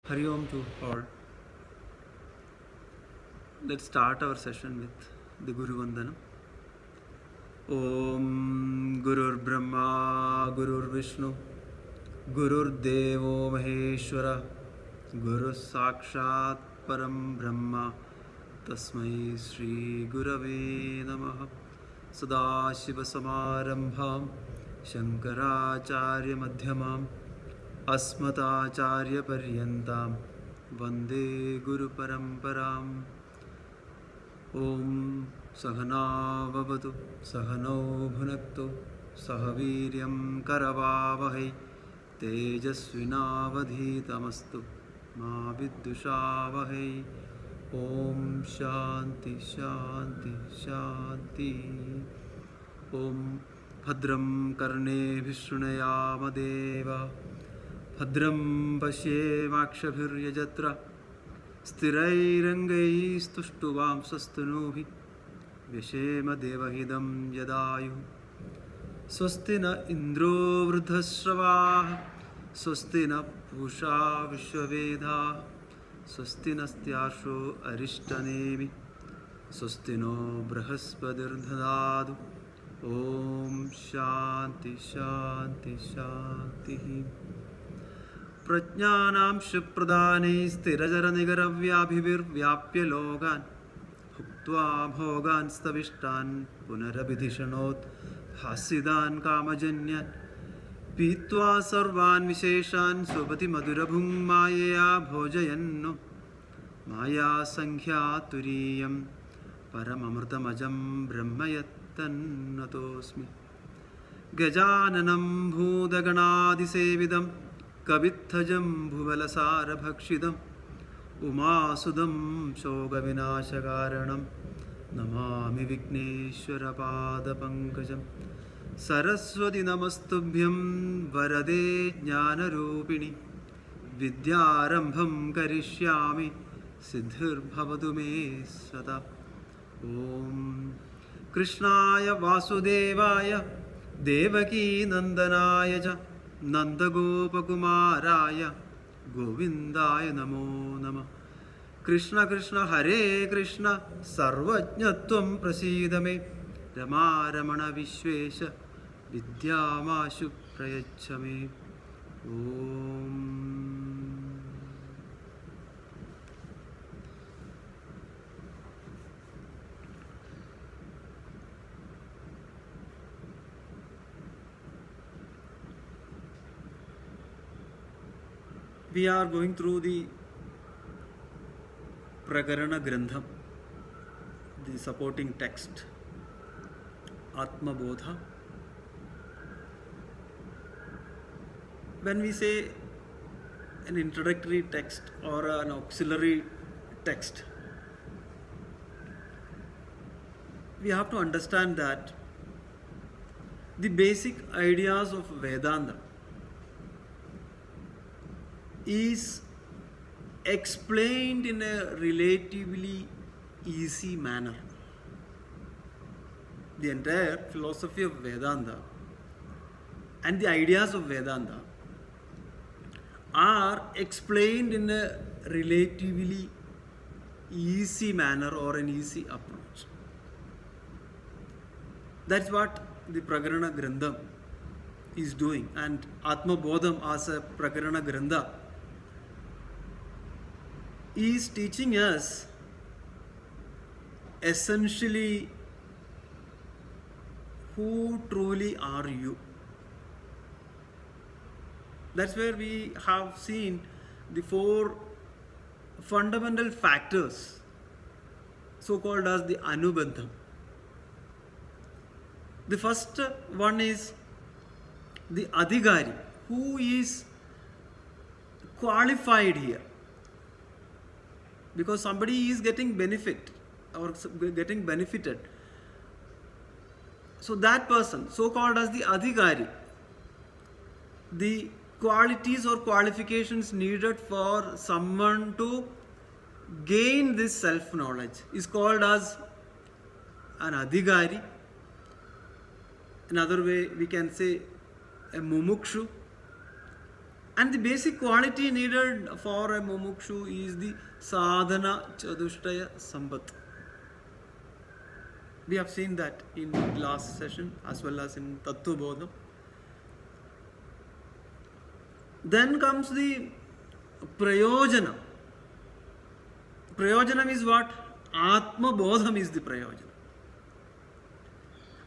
Hari Om to all. Let's start our session with the Guru Vandanam. Om Gurur Brahma Gurur Vishnu Gurur Devo Maheshwara Guru Sakshat Param Brahma Tasmai Shri Gurave Namaha Sadashiva Samarambham Shankaracharya Madhyamam Asmatacharya Paryantam Vande Guru Paramparam. Om Sahana Vavatu Sahano Bhunaktu Sahaviryam Karavavahai Tejasvinavadhitamastu Ma Viddushavahai. Om Shanti Shanti Shanti. Om Bhadram Karne Vishunayama Bhadram Pashyemakshabhiryajatra Sthirairangai sastunuhi Vyashema devahidam yadayu Swastina indro vruddhasravaha Swastina pusha vishwavedha Swastina styasho arishtanemi Swastino brahaspadirndhadadu. Om Shanti Shanti Shanti. Prajnanam Shipradane Sthirajara Nigaravyaabhivir Vyapya Logan Bhuktva Bhogan Stavishtan Punarabhidhishanot Hasidan Kamajanyan Pitva Sarvan Visheshan Subhati Madhurabhung Maya Bhojayanno Maya Sankhya Turiyam Paramamritamajam Brahmayattan Natosmi Gajananam Bhudaganadisevidam Kavithajam Bhuvalasarabhakshidam Umasudam Shogavinashakaranam Namami Vigneshwara Padapankajam Saraswati Namastubhyam Varade Jnanarupini Vidyarambham Karishyami Siddhir Bhavatu Me Sata. Om Krishnaya Vasudevaya Devaki Nandanaya Cha Nandagopakumaraya Govindaya Namo Namah. Krishna Krishna Hare Krishna Sarvajñatvam Prasidame Rama Ramana Vishvesha Vidyamashu Prayachame. Om. We are going through the Prakarana Grandham, the supporting text, Atmabodha. When we say an introductory text or an auxiliary text, we have to understand that the basic ideas of Vedanta is explained in a relatively easy manner. The entire philosophy of Vedanta and the ideas of Vedanta are explained in a relatively easy manner or an easy approach. That's what the Prakarana Grandham is doing, and Atmabodham as a Prakarana Grandha is teaching us essentially who truly are you. That's where we have seen the four fundamental factors, so called as the Anubandham. The first one is the Adhikari, who is qualified here. Because somebody is getting benefit or getting benefited. So that person, so called as the Adhikari, the qualities or qualifications needed for someone to gain this self-knowledge is called as an Adhikari. Another way we can say a mumukshu, And the basic quality needed for a mumukshu is the sadhana chadushtaya sambat. We have seen that in the last session as well as in Atmabodha. Then comes the prayojana. Prayojanam is what? Atmabodham is the prayojana.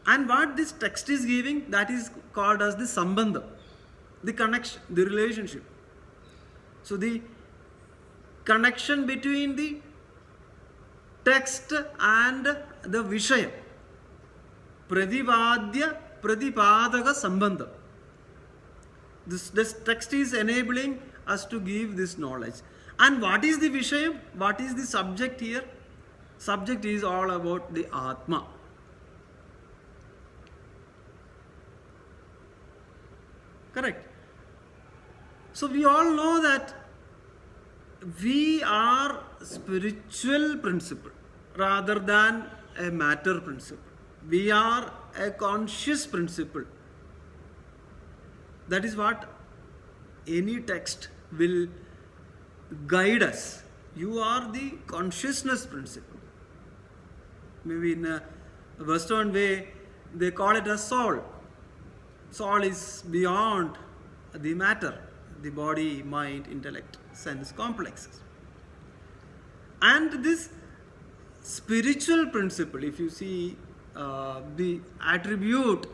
And what this text is giving, that is called as the sambandha, the connection, the relationship. So the connection between the text and the vishaya, pradivadya pradipadaka sambandha. This text is enabling us to give this knowledge. And what is the vishaya? What is the subject here? Subject is all about the Atma. Correct. So we all know that we are spiritual principle rather than a matter principle. We are a conscious principle. That is what any text will guide us. You are the consciousness principle. Maybe in a Western way, they call it as soul. Soul is beyond the matter, the body, mind, intellect, sense complexes. And this spiritual principle, if you see the attribute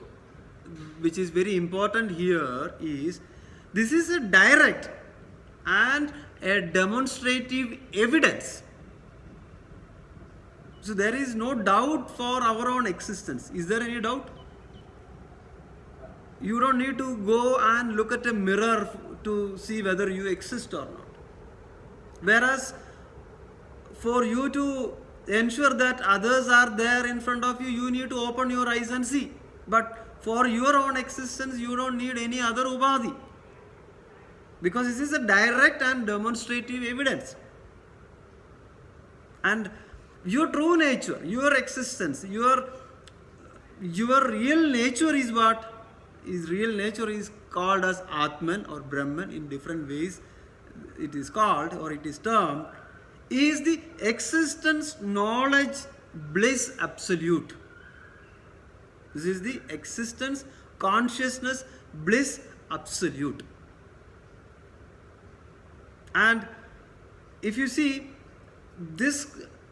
which is very important here is, this is a direct and a demonstrative evidence. So there is no doubt for our own existence. Is there any doubt? You don't need to go and look at a mirror to see whether you exist or not. Whereas for you to ensure that others are there in front of you, you need to open your eyes and see. But for your own existence, you don't need any other ubadhi. Because this is a direct and demonstrative evidence. And your true nature, your existence, your real nature is what? Real nature is called as Atman or Brahman in different ways. It is called or it is termed, is the existence, knowledge, bliss absolute. This is the existence, consciousness, bliss absolute. And if you see this,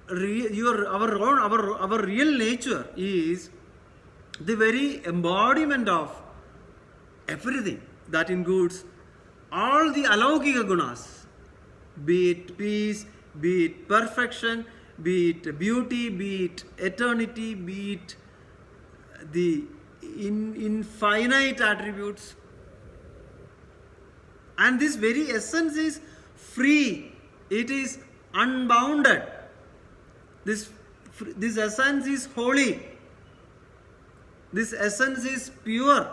our real nature is the very embodiment of everything that includes all the alaukika gunas, be it peace, be it perfection, be it beauty, be it eternity, be it the infinite attributes. And this very essence is free. It is unbounded. This essence is holy. This essence is pure.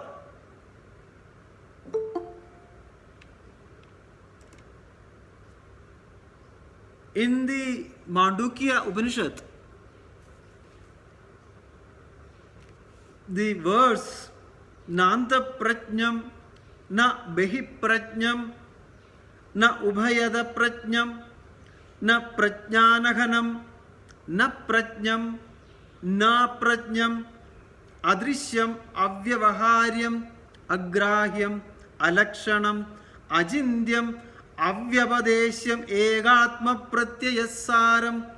In the Mandukya Upanishad, the verse Nanta Prajnam Na Behi Prajnam Na Ubhayada Prajnam Na Prajnanahanam Na Prajnam Na Prajnam Adrishyam Avyavaharyam Agrahyam Alakshanam Ajindyam Avyapadeshyam Egatma Pratyayasaram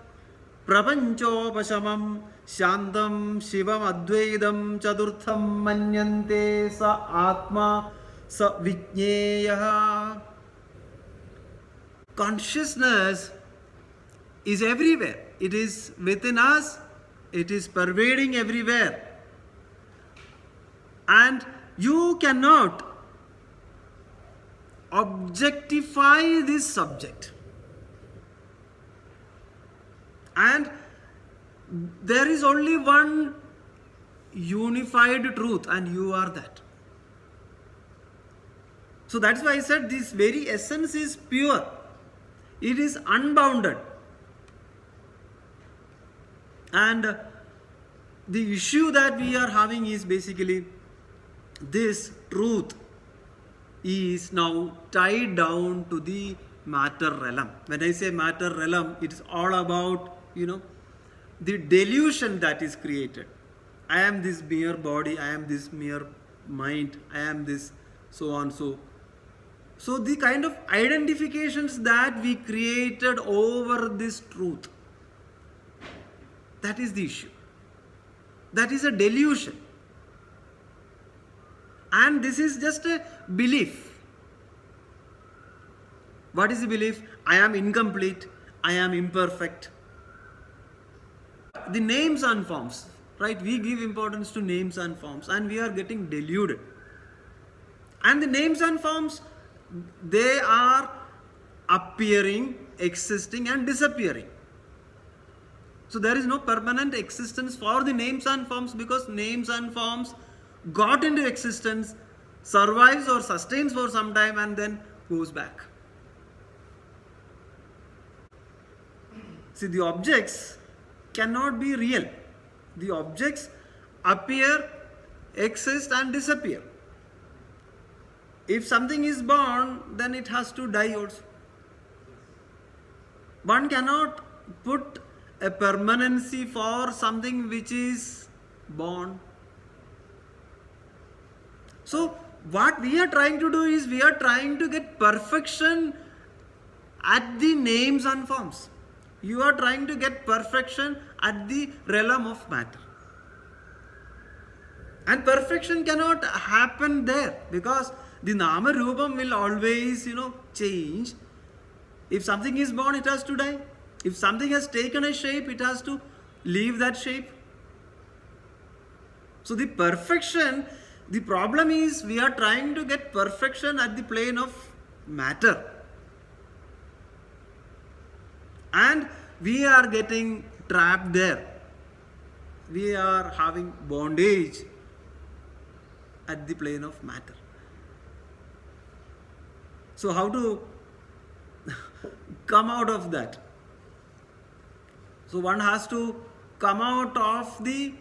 Prapanchopashamam Shantam Shivam Advaidam Chadurtham Manyante Sa Atma Sa Vijneya. Consciousness is everywhere. It is within us. It is pervading everywhere. And you cannot objectify this subject. And there is only one unified truth, and you are that. So that's why I said this very essence is pure. It is unbounded. And the issue that we are having is basically this truth is now tied down to the matter realm. When I say matter realm, it is all about, the delusion that is created. I am this mere body, I am this mere mind, I am this so on so. So the kind of identifications that we created over this truth, that is the issue. That is a delusion. And this is just a belief. What is the belief? I am incomplete, I am imperfect. The names and forms, right? We give importance to names and forms and we are getting deluded. And the names and forms, they are appearing, existing and disappearing. So there is no permanent existence for the names and forms, because names and forms got into existence, survives or sustains for some time and then goes back. See, the objects cannot be real. The objects appear, exist and disappear. If something is born, then it has to die also. One cannot put a permanency for something which is born. So what we are trying to do is we are trying to get perfection at the names and forms. You are trying to get perfection at the realm of matter. And perfection cannot happen there, because the Nama Rupam will always, change. If something is born, it has to die. If something has taken a shape, it has to leave that shape. So the perfection, the problem is we are trying to get perfection at the plane of matter. And we are getting trapped there. We are having bondage at the plane of matter. So how to come out of that? So one has to come out of the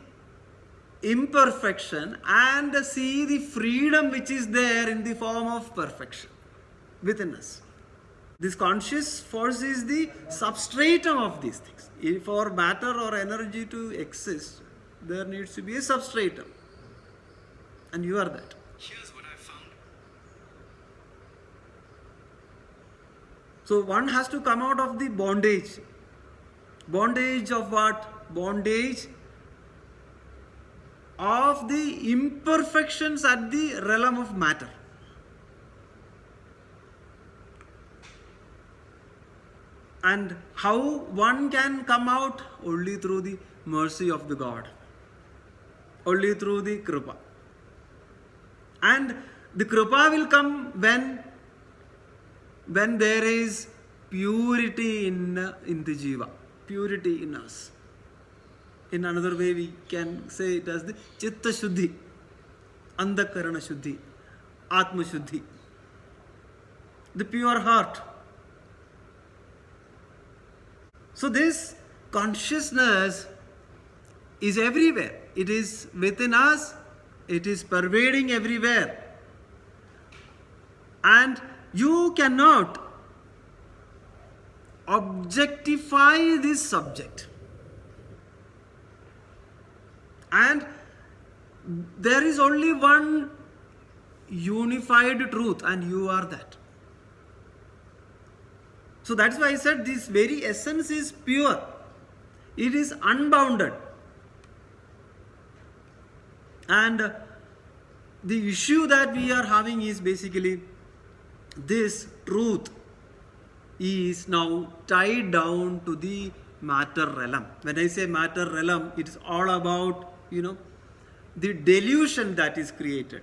imperfection and see the freedom which is there in the form of perfection within us. This conscious force is the substratum of these things. For matter or energy to exist, there needs to be a substratum. And you are that. Here's what I found. So one has to come out of the bondage. Bondage of what? Bondage of the imperfections at the realm of matter. And how one can come out? Only through the mercy of the God. Only through the Kripa. And the Kripa will come when there is purity in the Jiva. Purity in us. In another way we can say it as the Chitta Shuddhi, Andakarana Shuddhi, Atma Shuddhi. The pure heart. So this consciousness is everywhere. It is within us. It is pervading everywhere. And you cannot objectify this subject. And there is only one unified truth, and you are that. So that's why I said this very essence is pure. It is unbounded. And the issue that we are having is basically this truth is now tied down to the matter realm. When I say matter realm, it is all about, the delusion that is created.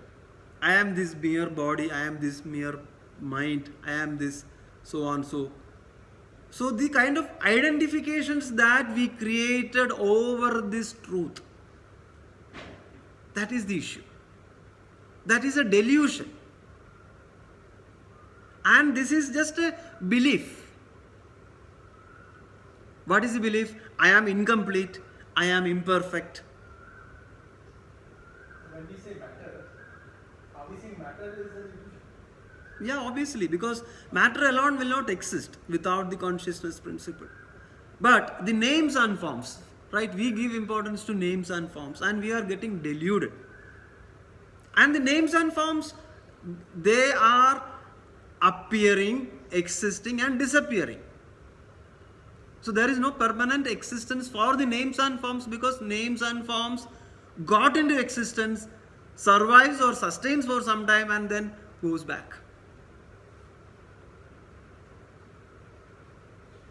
I am this mere body, I am this mere mind, I am this so on so. So the kind of identifications that we created over this truth, that is the issue. That is a delusion. And this is just a belief. What is the belief? I am incomplete, I am imperfect. When we say matter, are we saying matter is an illusion? Yeah, obviously, because matter alone will not exist without the consciousness principle. But the names and forms, right? We give importance to names and forms and we are getting deluded. And the names and forms, they are appearing, existing and disappearing. So there is no permanent existence for the names and forms, because names and forms got into existence, survives or sustains for some time and then goes back.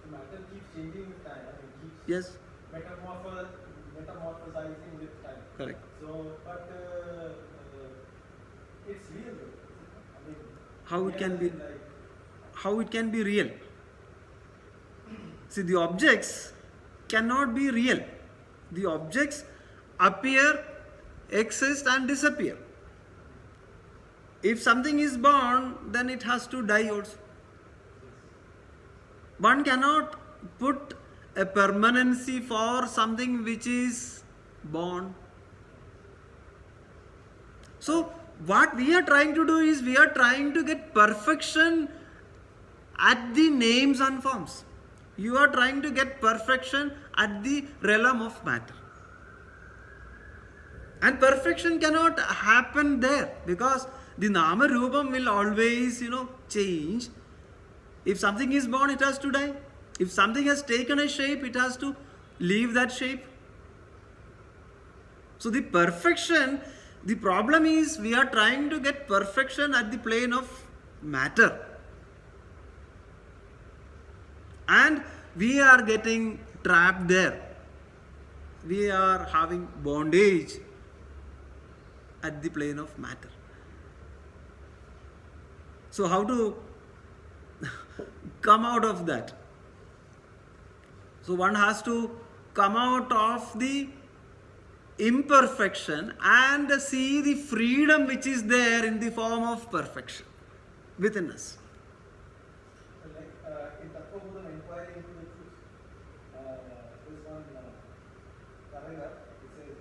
Matter keeps changing with time. I mean, keeps Yes, metamorphosizing with time. correct. So, but it's real. I mean, How it can be, like, how it can be real? See, the objects cannot be real. The objects appear, exist and disappear. If something is born, then it has to die also. One cannot put a permanency for something which is born. So what we are trying to do is, we are trying to get perfection at the names and forms. You are trying to get perfection at the realm of matter. And perfection cannot happen there, because the Nama Rupam will always, change. If something is born, it has to die. If something has taken a shape, it has to leave that shape. So the perfection, the problem is, we are trying to get perfection at the plane of matter. And we are getting trapped there. We are having bondage at the plane of matter. So how to come out of that? So one has to come out of the imperfection and see the freedom which is there in the form of perfection within us. like in Atmabodha inquiry into the truth, this one paragraph, it says,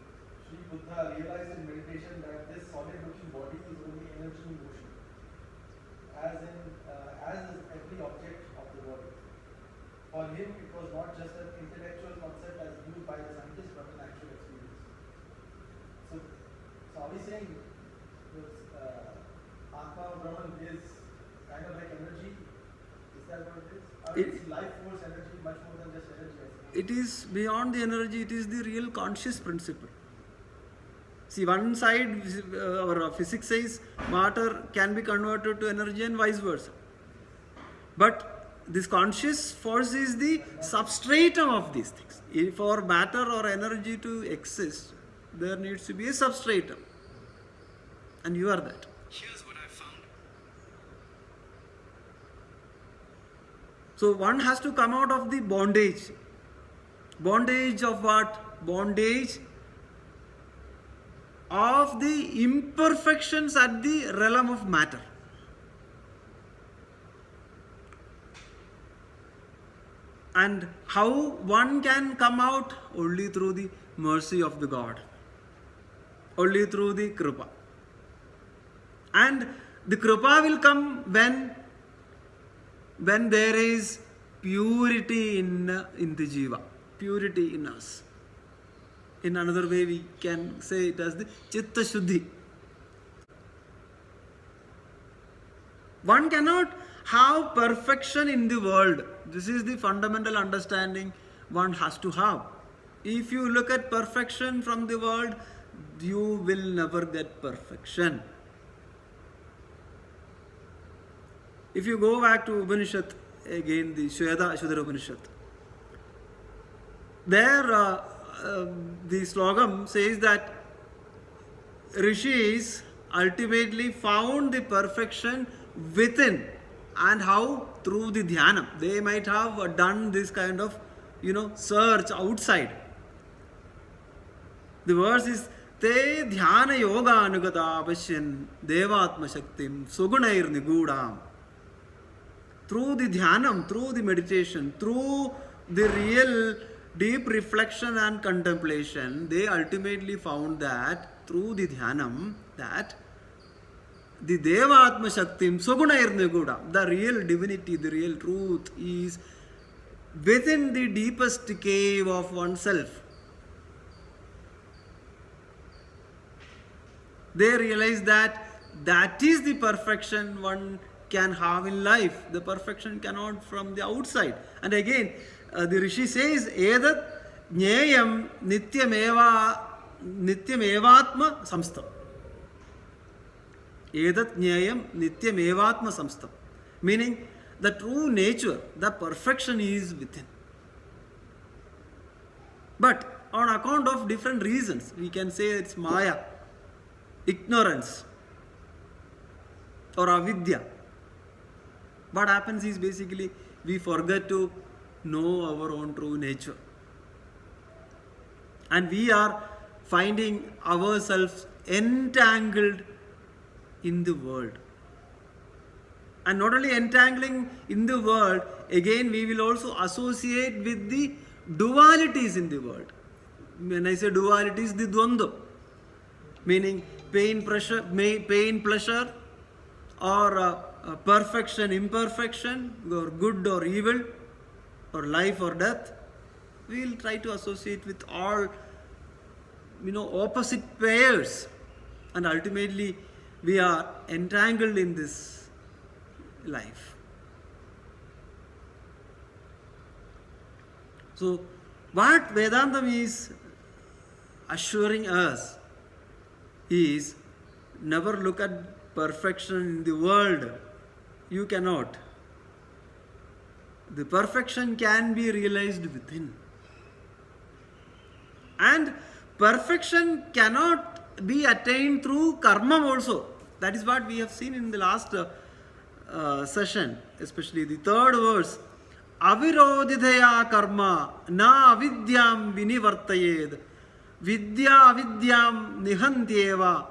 Sri Buddha realized in meditation that this solid-looking body is only energy in motion, as is every object of the body. For him, it was not just an intellectual concept as viewed by the scientist, but an actual experience. So are we saying this Atma Brahman is kind of like energy? Is that what it is? I mean, it's life force energy, much more than just energy, I suppose. It is beyond the energy, it is the real conscious principle. See, one side, our physics says matter can be converted to energy and vice versa. But this conscious force is the substratum of these things. For matter or energy to exist, there needs to be a substratum. And you are that. Here's what I found. So one has to come out of the bondage. Bondage of what? Bondage of the imperfections at the realm of matter. And how one can come out? Only through the mercy of the God. Only through the Kripa. And the Kripa will come when there is purity in the Jiva. Purity in us. In another way we can say it as the Chitta Shuddhi. One cannot have perfection in the world. This is the fundamental understanding one has to have. If you look at perfection from the world, you will never get perfection. If you go back to Upanishad, again the Shveda Ashudara Upanishad, there the slogam says that rishis ultimately found the perfection within. And how? Through the dhyanam. They might have done this kind of, search outside. The verse is, Te dhyana yoga anugata apashyan devatma shaktim sugunair nigudam. Through the dhyanam, through the meditation, through the real deep reflection and contemplation, they ultimately found that through the dhyanam, that the Devatma Shaktim, Sogunayir Niguda, the real divinity, the real truth is within the deepest cave of oneself. They realize that that is the perfection one can have in life. The perfection cannot from the outside. And again, the Rishi says, Edat Jneyam Nityamevatma Samstam. Edat Jneyam Nityamevatma Samstam. Meaning, the true nature, the perfection is within. But on account of different reasons, we can say it's Maya, ignorance, or avidya. What happens is basically we forget to know our own true nature. And we are finding ourselves entangled in the world. And not only entangling in the world, again we will also associate with the dualities in the world. When I say dualities, the dvandva, meaning pain, pleasure, or perfection, imperfection, or good or evil, or life or death. We will try to associate with all, opposite pairs, and ultimately we are entangled in this life. So, what Vedantam is assuring us is never look at perfection in the world. You cannot. The perfection can be realized within. And perfection cannot be attained through karma also. That is what we have seen in the last session, especially the third verse. Avirodhidaya karma na avidyam vinivartayed vidya avidyam nihantyeva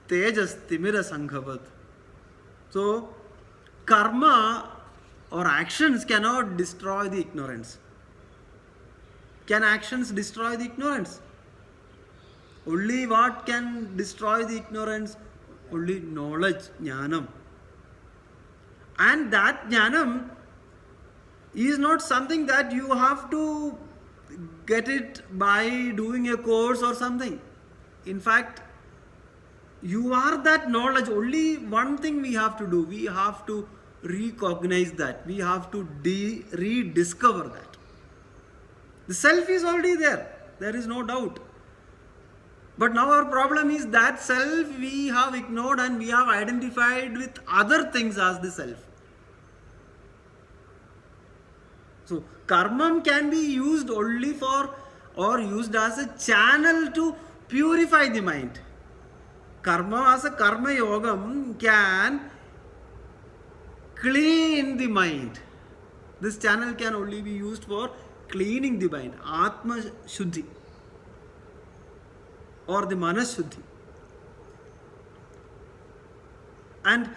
tejas timira sanghavat. So, karma or actions cannot destroy the ignorance. Can actions destroy the ignorance? Only what can destroy the ignorance? Only knowledge, jnanam. And that jnanam is not something that you have to get it by doing a course or something. In fact, you are that knowledge. Only one thing we have to do. We have to recognize that. We have to rediscover that. The self is already there. There is no doubt. But now our problem is that self we have ignored and we have identified with other things as the self. So, karma can be used only for or used as a channel to purify the mind. Karma as a karma yogam can clean the mind. This channel can only be used for cleaning the mind, Atma Shuddhi or the Manas Shuddhi. And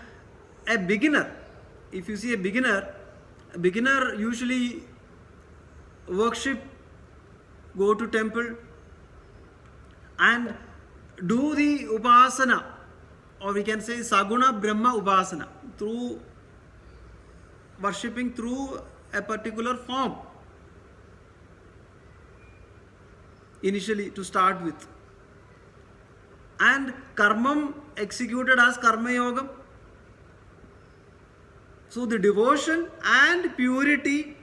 a beginner, if you see a beginner usually worship, go to temple and do the upasana, or we can say Saguna Brahma Upasana, through worshipping through a particular form, initially to start with. And karmam executed as karma yogam. So the devotion and purity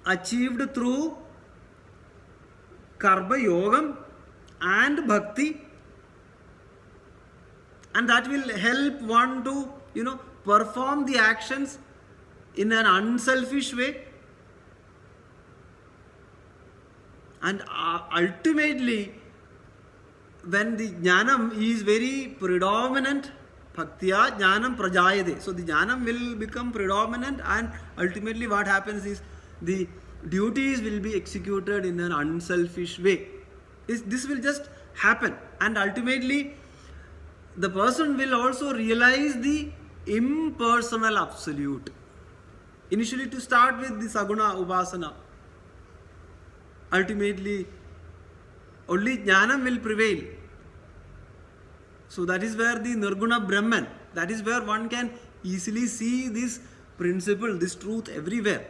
achieved through karma yogam and bhakti, and that will help one to perform the actions in an unselfish way, and ultimately when the jnanam is very predominant, bhaktya jnanam prajayate, so the jnanam will become predominant, and ultimately what happens is the duties will be executed in an unselfish way. This will just happen, and ultimately the person will also realize the impersonal absolute. Initially to start with the Saguna Upasana, ultimately only jnanam will prevail. So that is where the Nirguna Brahman, That is where one can easily see this principle, this truth everywhere.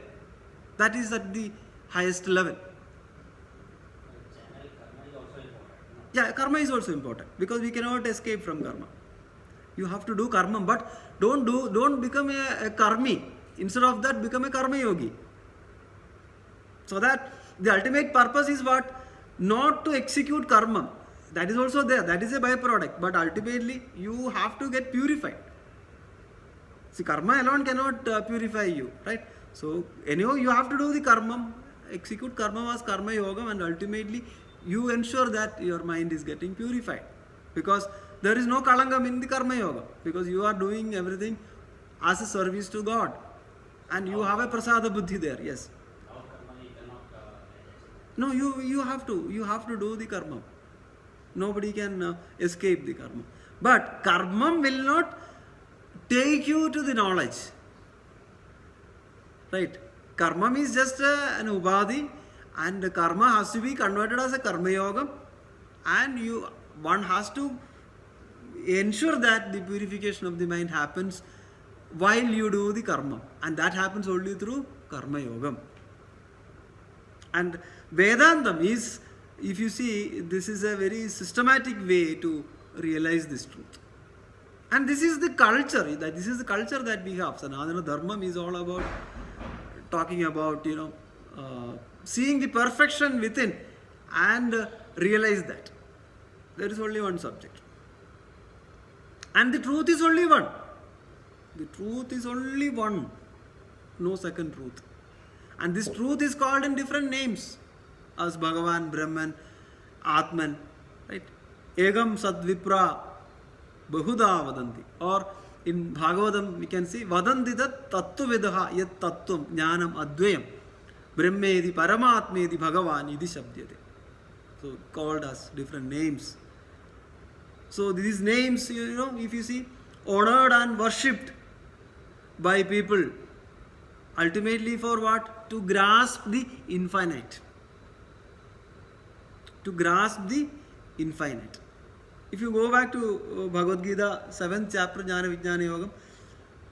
That is at the highest level. Channel karma is also important. No? Yeah, karma is also important because we cannot escape from karma. You have to do karma, but don't become a karmi. Instead of that, become a karma yogi. So that the ultimate purpose is what? Not to execute karma. That is also there. That is a byproduct. But ultimately, you have to get purified. See, karma alone cannot purify you, right? So, anyhow, you have to do the karma. Execute karma was karma yoga, and ultimately, you ensure that your mind is getting purified. Because there is no kalangam in the karma yoga. Because you are doing everything as a service to God. And you have a prasada buddhi there, yes. Without karma, you cannot No, you have to do the karma. Nobody can escape the karma. But karma will not take you to the knowledge. Right? Karma is just an ubadhi, and karma has to be converted as a karma yoga, and one has to ensure that the purification of the mind happens while you do the karma, and that happens only through karma yoga. And Vedantam is, if you see, this is a very systematic way to realize this truth. And this is the culture, that we have. Sanatana Dharma is all about talking about, seeing the perfection within and realize that. There is only one subject. And the truth is only one. The truth is only one. No second truth. And this truth is called in different names as Bhagavan, Brahman, Atman, right? Egam Sadvipra Bahuda Vadanti. Or in Bhagavatam we can see Vadanti tat Tattvavidaha yat Tattvam Jnanam Advayam Brahmedi Paramatmedi Bhagavan Idi Shabdyate. So called as different names. So these names, if you see, honored and worshipped by people, ultimately for what? To grasp the infinite. To grasp the infinite. If you go back to Bhagavad Gita, 7th chapter, Jnana Vijnana Yogam,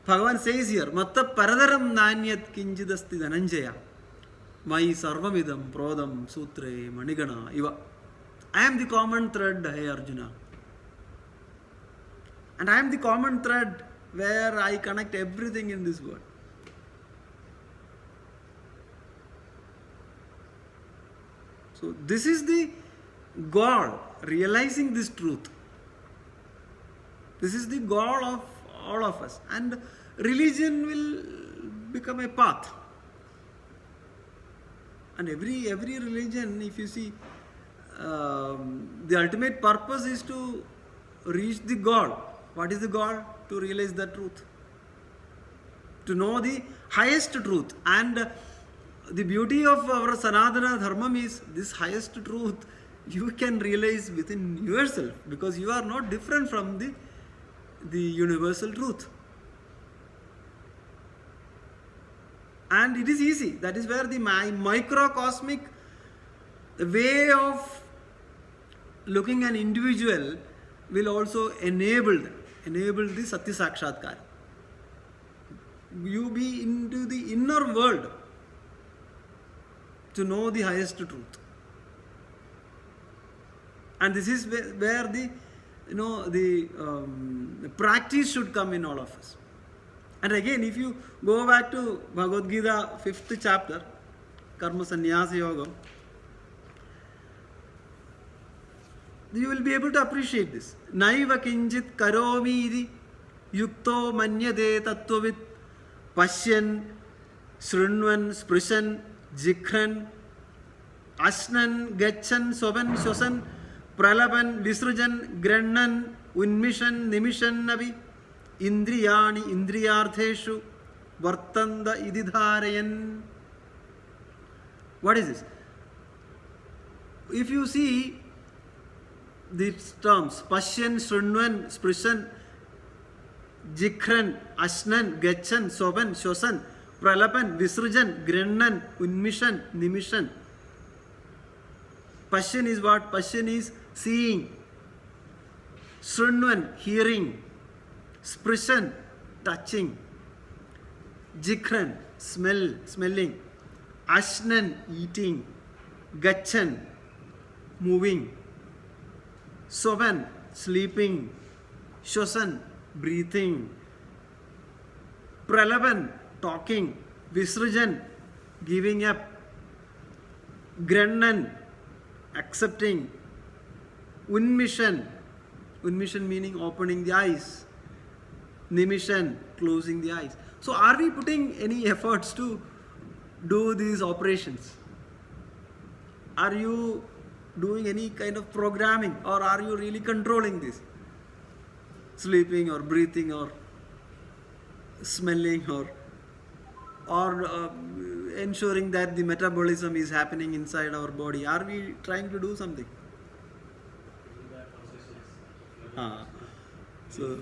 Bhagavan says here, Matta Paradaram Nanyat Kinjidasti Dhananjaya Mai Sarvamidam Prodam Sutre Manigana Iva. I am the common thread, hey Arjuna. And I am the common thread where I connect everything in this world. So this is the goal, realizing this truth. This is the goal of all of us. And religion will become a path. And every religion, if you see, the ultimate purpose is to reach the goal. What is the goal? To realize the truth. To know the highest truth. And the beauty of our Sanatana Dharma is this highest truth you can realize within yourself, because you are not different from the universal truth. And it is easy. That is where the microcosmic way of looking an individual will also enable the Satya Sakshatkar. You be into the inner world to know the highest truth. And this is where the practice should come in all of us. And again, if you go back to Bhagavad Gita, 5th chapter, Karma Sannyasa Yoga, you will be able to appreciate this. Naiva kinjit karomi idi yukto manyade tattvavit pashyan shrunvan sprishan jikhran ashnan gachan soban shosan pralapan visrujan grannan unmishan nimishan navi indriyani indriyartheshu vartanda ididharayan. What is this? If you see these terms, Pashyan, Shrunvan, Sprishan, Jikhran, Ashnan, Gachan, Soban, Shosan, Pralapan, Visrujan, Grannan, Unmishan, Nimishan. Pashyan is what? Pashyan is seeing. Shrunvan, hearing. Sprishan, touching. Jikran, smelling. Ashnan, eating. Gachan, moving. Sovan, sleeping. Shosan, breathing. Pralaban, talking. Visrajan, giving up. Grannan, accepting. Unmission meaning opening the eyes. Nimishan, closing the eyes. So are we putting any efforts to do these operations? Are you doing any kind of programming, or are you really controlling this? Sleeping or breathing or smelling or ensuring that the metabolism is happening inside our body. Are we trying to do something? So,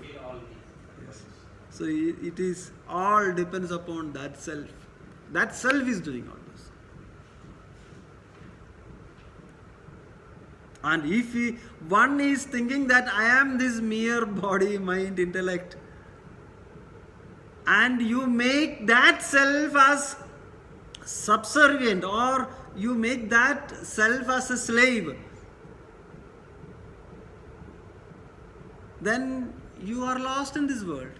yes. So it is all depends upon that self. That self is doing all this. And if one is thinking that I am this mere body, mind, intellect, and you make that self as subservient, or you make that self as a slave, then you are lost in this world.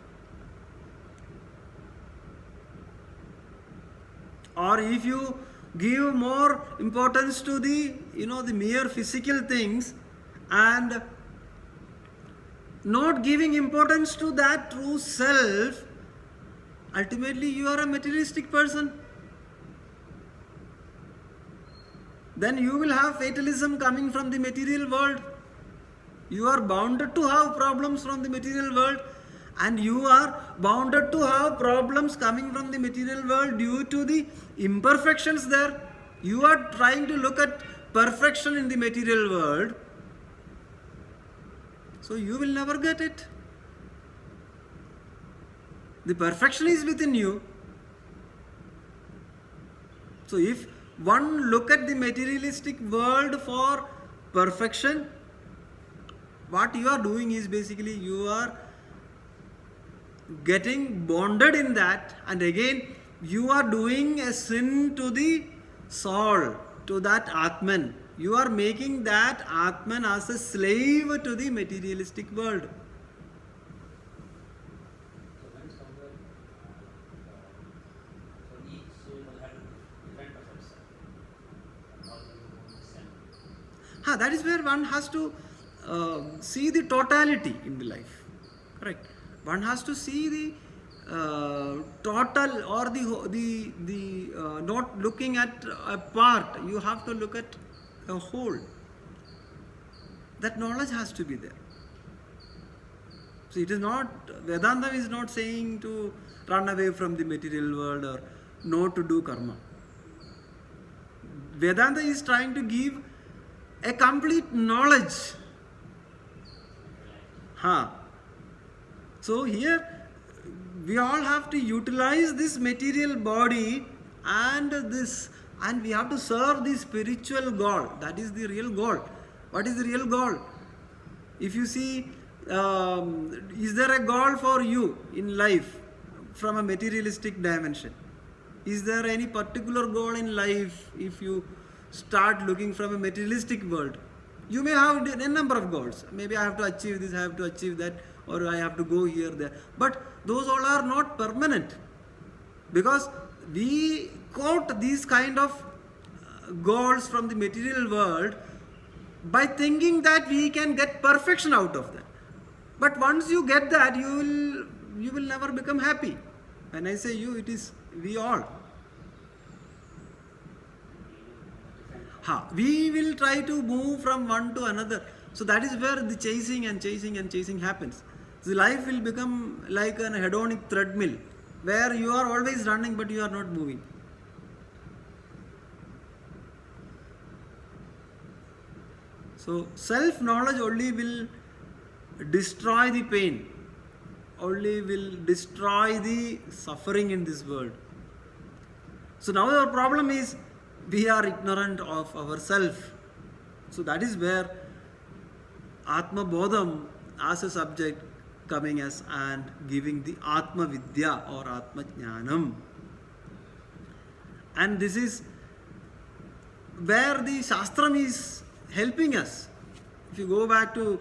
Or if you give more importance to the mere physical things and not giving importance to that true self, ultimately you are a materialistic person. Then you will have fatalism coming from the material world. You are bounded to have problems from the material world, and you are bounded to have problems coming from the material world due to the imperfections there. You are trying to look at perfection in the material world, so you will never get it. The perfection is within you. So if one look at the materialistic world for perfection, what you are doing is basically you are getting bonded in that, and again you are doing a sin to the soul, to that Atman. You are making that Atman as a slave to the materialistic world. So when somewhere, so each soul will have different perception. How do you understand? That is where one has to see the totality in the life. Correct. One has to see the total, or the not looking at a part. You have to look at a whole. That knowledge has to be there. So it is not, Vedanta is not saying to run away from the material world or not to do karma. Vedanta is trying to give a complete knowledge. So here we all have to utilize this material body and we have to serve the spiritual goal. That is the real goal. What is the real goal? If you see, is there a goal for you in life from a materialistic dimension? Is there any particular goal in life if you start looking from a materialistic world? You may have a number of goals. Maybe I have to achieve this, I have to achieve that, or I have to go here, there. But those all are not permanent. Because we quote these kind of goals from the material world by thinking that we can get perfection out of that. But once you get that, you will never become happy. When I say you, it is we all. We will try to move from one to another. So that is where the chasing and chasing and chasing happens. The life will become like an hedonic treadmill, where you are always running but you are not moving. So self-knowledge only will destroy the pain, only will destroy the suffering in this world. So now our problem is we are ignorant of ourselves. So that is where Atmabodha as a subject coming as and giving the Atmavidya or Atmajnanam. And this is where the Shastram is helping us. If you go back to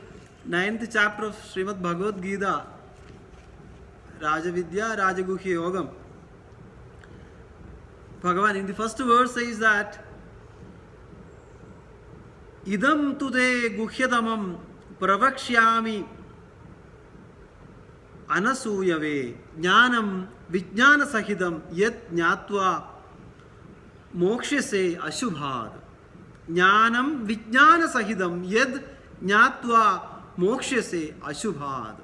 9th chapter of Srimad Bhagavad Gita, Rajavidya Rajaguhya Yogam, Bhagavan in the first verse says that Idam tude guhyatamam pravakshyami anasuyave jnanam vijnana sahidam yat jnatva mokshase ashubhad. Jnanam vijnana sahidam yad jnatva mokshase ashubhad.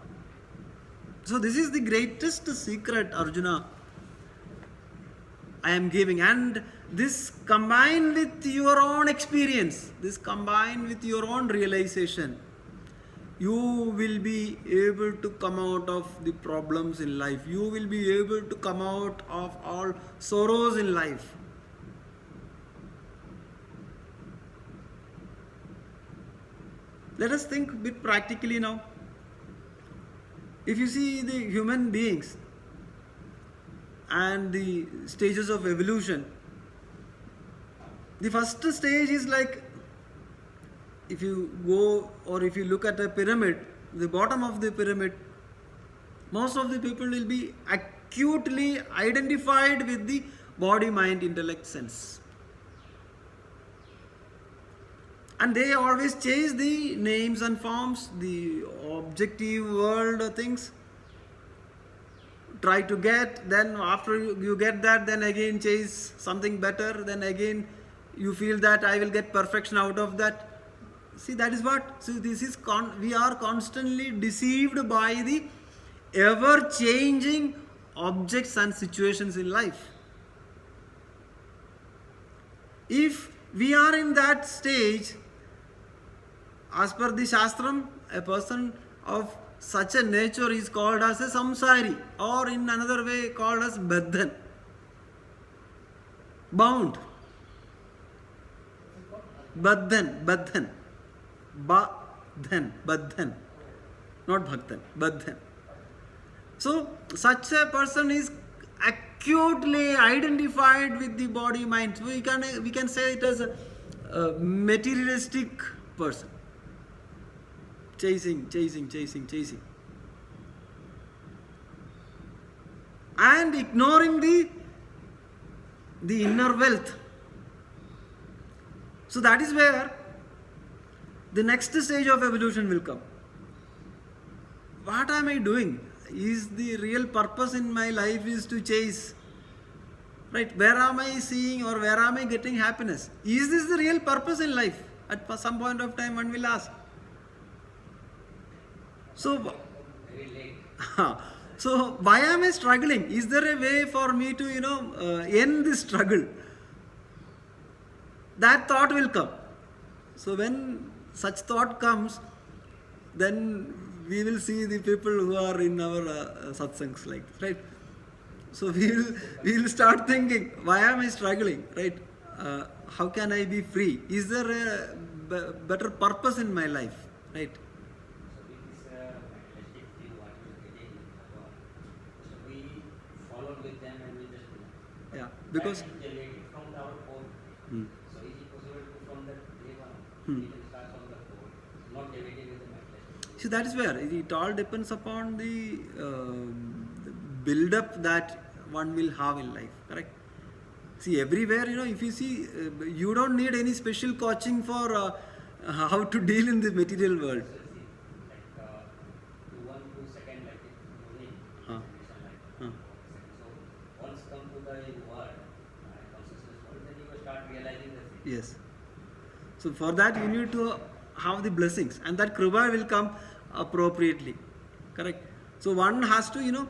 So this is the greatest secret, Arjuna, I am giving. And this combined with your own experience, this combined with your own realization, you will be able to come out of the problems in life. You will be able to come out of all sorrows in life. Let us think a bit practically now. If you see the human beings and the stages of evolution, the first stage is like, if you go or if you look at a pyramid, the bottom of the pyramid, most of the people will be acutely identified with the body, mind, intellect, sense. And they always chase the names and forms, the objective world things. Try to get, then after you get that, then again chase something better, then again you feel that I will get perfection out of that. See, that is what, so this is, we are constantly deceived by the ever changing objects and situations in life. If we are in that stage, as per the Shastram, a person of such a nature is called as a samsari, or in another way called as baddhan, bound. Baddhan, not bhaktan, baddhan. So such a person is acutely identified with the body mind. We can say it as a materialistic person. Chasing. And ignoring the inner wealth. So that is where the next stage of evolution will come. What am I doing? Is the real purpose in my life is to chase? Right? Where am I seeing or where am I getting happiness? Is this the real purpose in life? At some point of time one will ask. So, so why am I struggling? Is there a way for me to, end this struggle? That thought will come. So when such thought comes, then we will see the people who are in our satsangs like this, right? So we will start thinking, why am I struggling, right? How can I be free? Is there a better purpose in my life, right? Yeah, because they make it from our core. So is it possible to from that day one, we can start from the core, not debating with the materialistic. See, that is where it all depends upon the build-up that one will have in life, correct? See, everywhere, if you see, you don't need any special coaching for how to deal in the material world. So see, like 2 second like it, Huh. so once come to the world, consciousness world, then you will start realizing the thing. Yes. So for that you need to have the blessings, and that kripa will come appropriately, correct? So one has to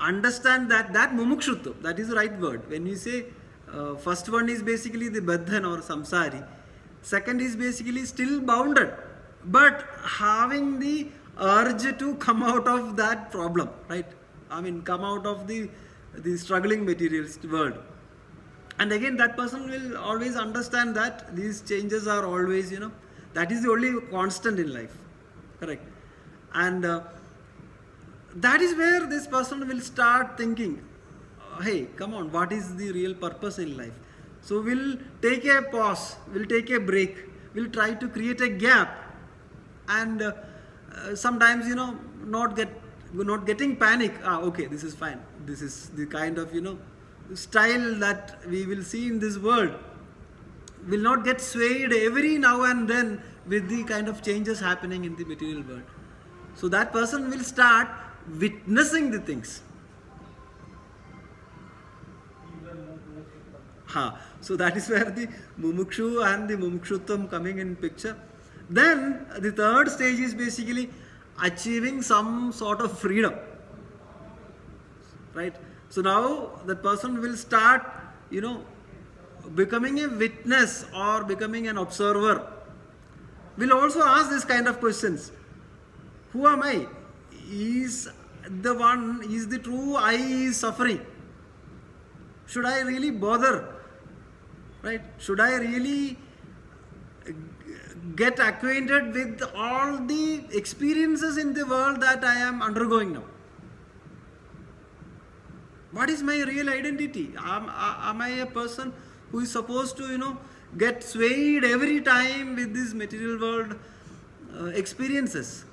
understand that mumukshutva, that is the right word. When you say first one is basically the baddhan or samsari, second is basically still bounded, but having the urge to come out of that problem, right? I mean, come out of the struggling materialist world. And again, that person will always understand that these changes are always, that is the only constant in life, correct? And that is where this person will start thinking, hey, come on, what is the real purpose in life? So we'll take a pause, we'll take a break, we'll try to create a gap, and sometimes, not getting panic. Okay, this is fine. This is the kind of, style that we will see in this world. Will not get swayed every now and then with the kind of changes happening in the material world. So that person will start witnessing the things. So that is where the mumukshu and the mumukshutvam coming in picture. Then the third stage is basically achieving some sort of freedom. Right? So now that person will start, becoming a witness or becoming an observer. Will also ask this kind of questions. Who am I? Is the true I is suffering? Should I really bother? Right? Should I really get acquainted with all the experiences in the world that I am undergoing now? What is my real identity? Am I a person who is supposed to, get swayed every time with these material world experiences?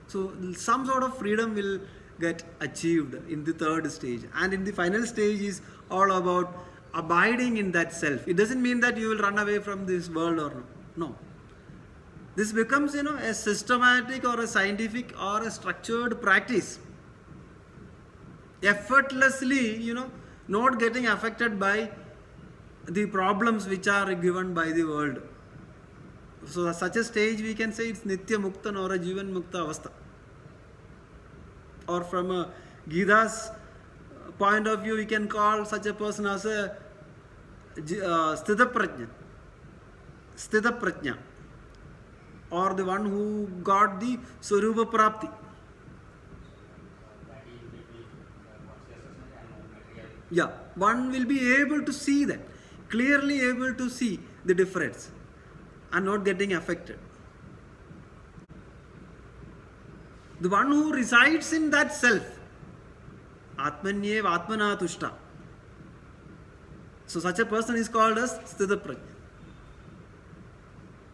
So some sort of freedom will get achieved in the third stage. And in the final stage is all about abiding in that self. It doesn't mean that you will run away from this world or no. This becomes, a systematic or a scientific or a structured practice. Effortlessly, not getting affected by the problems which are given by the world. So such a stage we can say it's Nitya Muktan or a Jivan Mukta Avastha. Or from a Gita's point of view, we can call such a person as a Sthita Prajna, or the one who got the Swarupa Prapti. Yeah, one will be able to see that, clearly able to see the difference and not getting affected. The one who resides in that self, Atmanyev Atmana Tushta. So such a person is called as Sthita Prajna.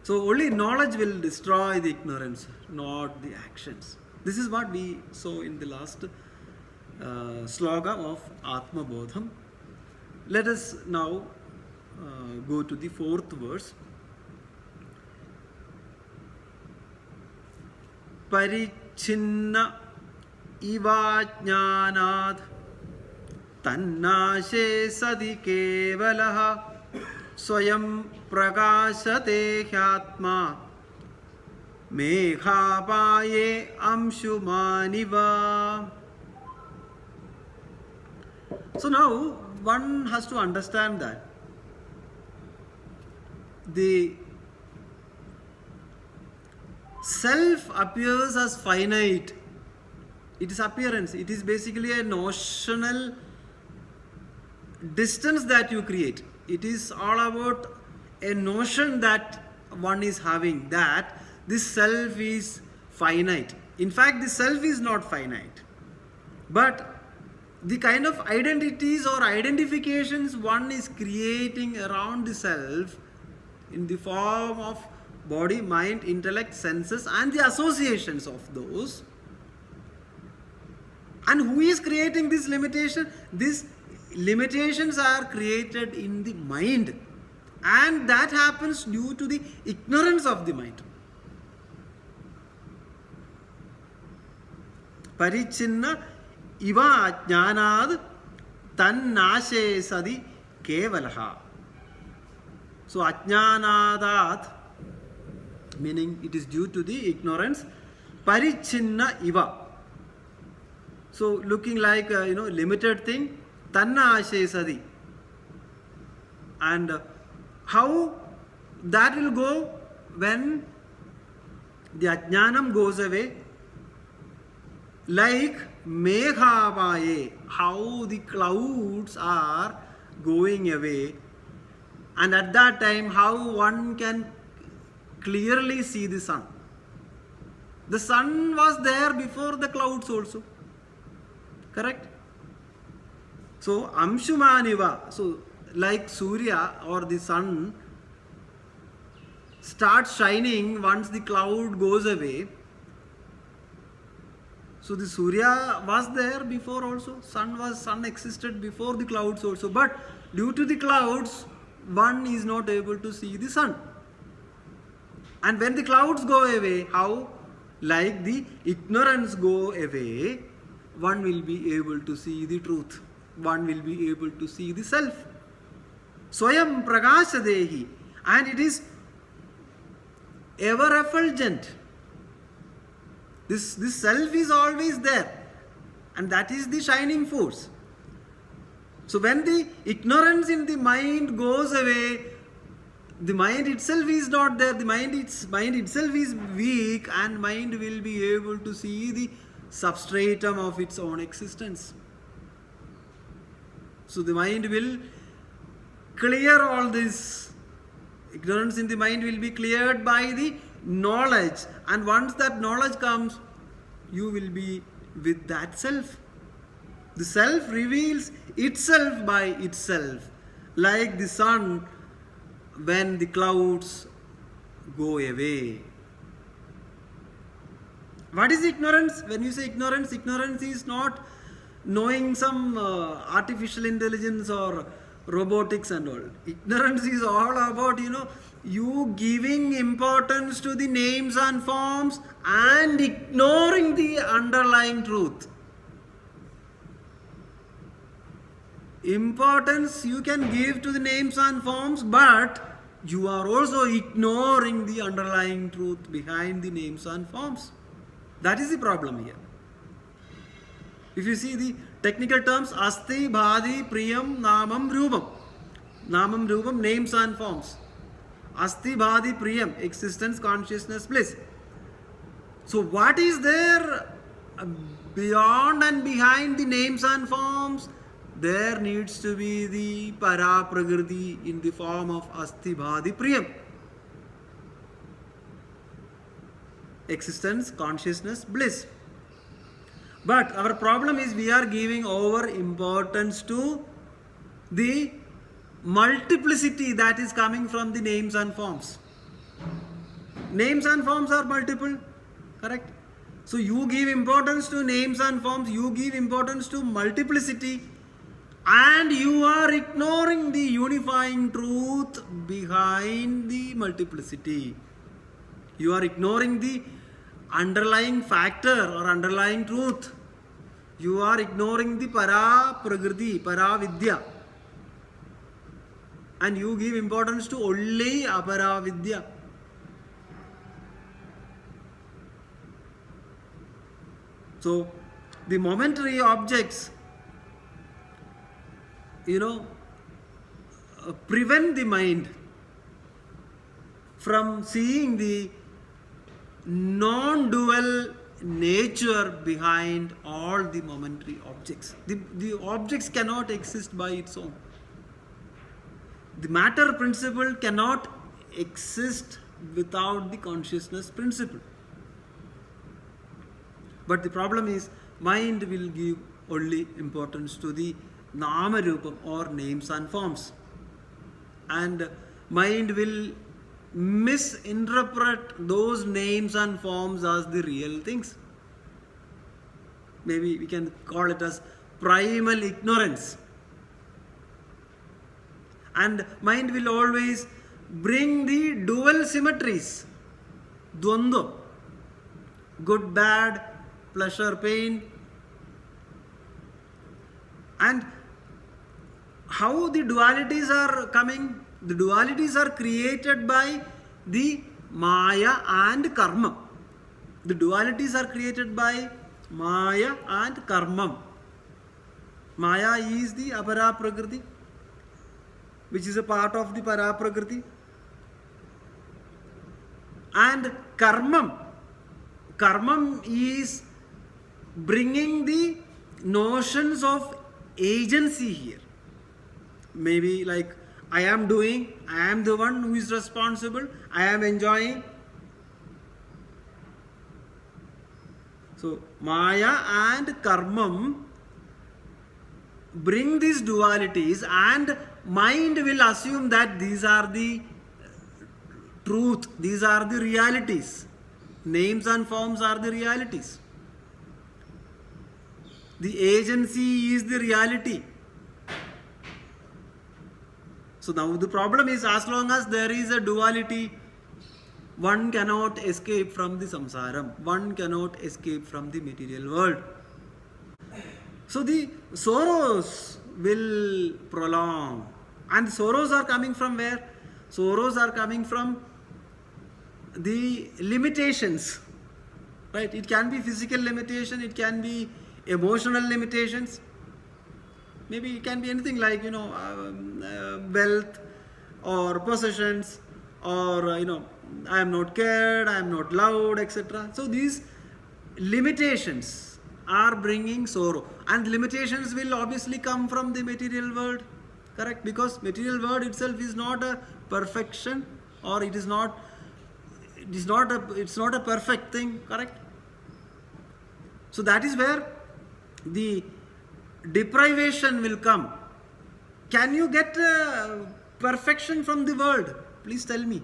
So only knowledge will destroy the ignorance, not the actions. This is what we saw in the last sloka of Atmabodham. Let us now go to the fourth verse. Parichinna ivajnanad tannashe sadi kevalaha swayam prakashate hyatma meghapaye amshumaniva. So now one has to understand that the self appears as finite. It is appearance. It is basically a notional distance that you create. It is all about a notion that one is having, that this self is finite. In fact, the self is not finite. But the kind of identities or identifications one is creating around the self in the form of body, mind, intellect, senses, and the associations of those. And who is creating this limitation? These limitations are created in the mind, and that happens due to the ignorance of the mind. Parichinna iva ajnanad tannashe sadi kevalaha. So ajnanadat, meaning it is due to the ignorance. Parichinna iva. So looking like a limited thing. Tanna ashe sadi. And how that will go when the ajnanam goes away? Like meghavaye, how the clouds are going away, and at that time how one can clearly see the sun. The sun was there before the clouds also. Correct? So, Amshumaniva, so like Surya or the sun starts shining once the cloud goes away. So the Surya was there before also. Sun existed before the clouds also. But due to the clouds, one is not able to see the sun. And when the clouds go away, how? Like the ignorance go away, one will be able to see the truth. One will be able to see the self. Swayam Prakasadehi. And it is ever effulgent. This self is always there. And that is the shining force. So when the ignorance in the mind goes away, the mind itself is not there. The mind itself is weak, and mind will be able to see the substratum of its own existence. So the mind will clear all this. Ignorance in the mind will be cleared by the knowledge, and once that knowledge comes, you will be with that self. The self reveals itself by itself, like the sun when the clouds go away. What is ignorance? When you say ignorance, ignorance is not knowing some artificial intelligence or robotics and all. Ignorance is all about, you giving importance to the names and forms and ignoring the underlying truth. Importance you can give to the names and forms, but you are also ignoring the underlying truth behind the names and forms. That is the problem here. If you see the technical terms, Asti, Bhadi, Priyam, Namam, Rupam. Namam, Rupam, names and forms. Asti, Bhadi, Priyam, existence, consciousness, bliss. So what is there beyond and behind the names and forms? There needs to be the para prakriti in the form of Asti, Bhadi, Priyam. Existence, consciousness, bliss. But our problem is we are giving over importance to the multiplicity that is coming from the names and forms. Names and forms are multiple, correct? So you give importance to names and forms, you give importance to multiplicity, and you are ignoring the unifying truth behind the multiplicity. You are ignoring the underlying factor or underlying truth. You are ignoring the para prakriti, para vidya. And you give importance to only apara vidya. So, the momentary objects, prevent the mind from seeing the non-dual nature behind all the momentary objects. The objects cannot exist by its own. The matter principle cannot exist without the consciousness principle. But the problem is, mind will give only importance to the nama rupam or names and forms. And mind will misinterpret those names and forms as the real things. Maybe we can call it as primal ignorance. And mind will always bring the dual symmetries, dvandva, good, bad, pleasure, pain. And how the dualities are coming? The dualities are created by the Maya and Karma. The dualities are created by Maya and Karma. Maya is the apara prakriti, which is a part of the para prakriti. And Karmam is bringing the notions of agency here. Maybe like I am doing, I am the one who is responsible, I am enjoying. So Maya and Karmam bring these dualities, and mind will assume that these are the truth, these are the realities. Names and forms are the realities. The agency is the reality. So now the problem is, as long as there is a duality, one cannot escape from the samsaram. One cannot escape from the material world. So the sorrows will prolong. And sorrows are coming from where? Sorrows are coming from the limitations. Right? It can be physical limitation, it can be emotional limitations. Maybe it can be anything like, wealth or possessions, or, I am not cared, I am not loved, etc. So these limitations are bringing sorrow. And limitations will obviously come from the material world. Correct? Because material world itself is not a perfection, or it's not a perfect thing. Correct? So that is where the deprivation will come. Can you get perfection from the world? Please tell me.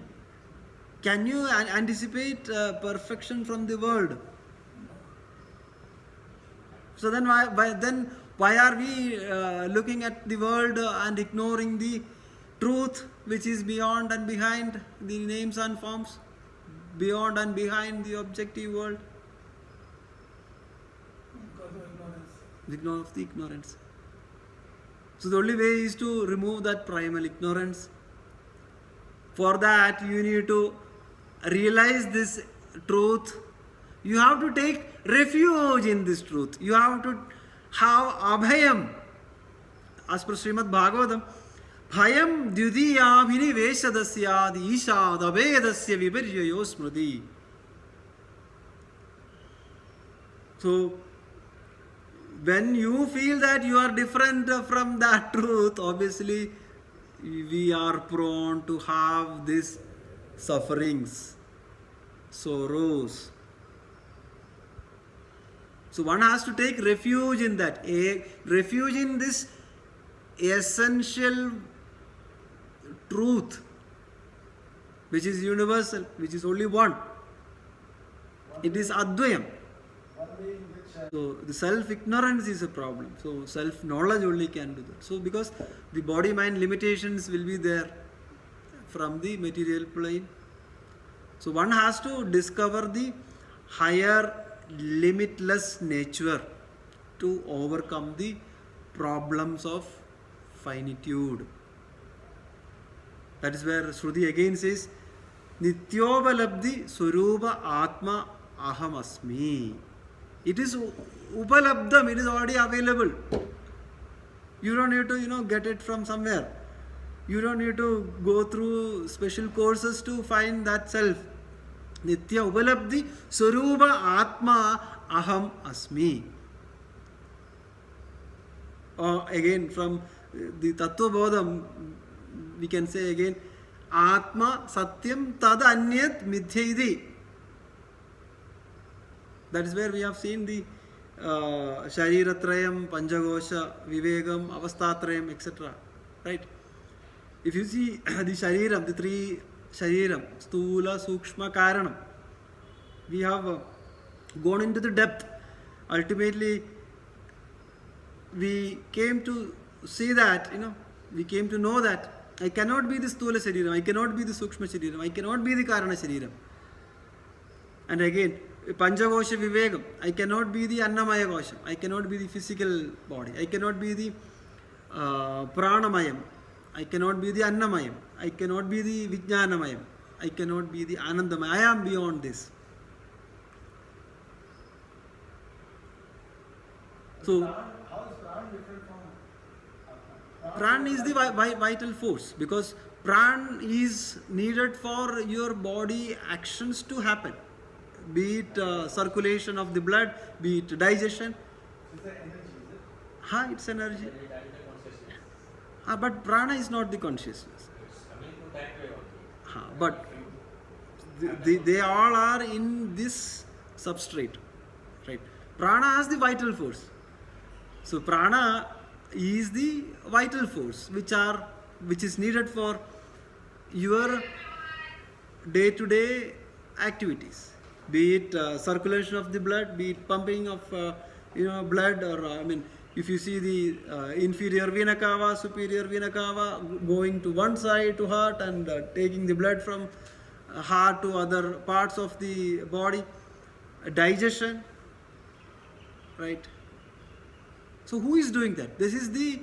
Can you anticipate perfection from the world? So then why are we looking at the world and ignoring the truth which is beyond and behind the names and forms, beyond and behind the objective world? Because of the ignorance. So the only way is to remove that primal ignorance. For that you need to realize this truth. You have to take refuge in this truth. You have to have abhayam. As per Srimad Bhagavatam, bhayam dvitiyabhini veshadasyad ishad abedasya viparyayo smriti. So when you feel that you are different from that truth, obviously we are prone to have these sufferings, sorrows. So one has to take refuge in that, refuge in this essential truth, which is universal, which is only one. It is Advayam. So the self-ignorance is a problem. So self-knowledge only can do that. So because the body-mind limitations will be there from the material plane. So one has to discover the higher limitless nature to overcome the problems of finitude. That is where Shruti again says, Nityobalabdhi Surupa Atma Aham Asmi. It is upalabdham, it is already available. You don't need to, get it from somewhere. You don't need to go through special courses to find that self. Nitya upalabdhi Surupa Atma Aham Asmi. Or again from the Atmabodha, we can say again, Atma Satyam Tad Anyat Mithyaidi. That is where we have seen the Shariratrayam, Panchagosha, Vivegam, Avastatrayam, etc. Right? If you see the Shariram, the three Shariram, Stula, Sukshma, Karanam, we have gone into the depth. Ultimately, we came to see that, we came to know that I cannot be the Stula Shariram, I cannot be the Sukshma Shariram, I cannot be the Karana Shariram. And again, Panchagosha Vivegam, I cannot be the Annamaya Gosha, I cannot be the physical body, I cannot be the Pranamayam, I cannot be the Annamayam, I cannot be the Vijnanamayam, I cannot be the Anandamayam, I am beyond this. So, How is Pran different from Pran is the vital force, because Pran is needed for your body actions to happen. Be it circulation of the blood, be it digestion. Is there energy? It's energy. That is the consciousness. But prana is not the consciousness. It's coming to that way only. But they all are in this substrate. Right? Prana has the vital force. So prana is the vital force which is needed for your day-to-day activities, be it circulation of the blood, be it pumping of blood, or if you see the inferior vena cava, superior vena cava going to one side to heart and taking the blood from heart to other parts of the body, digestion, right? So who is doing that? This is the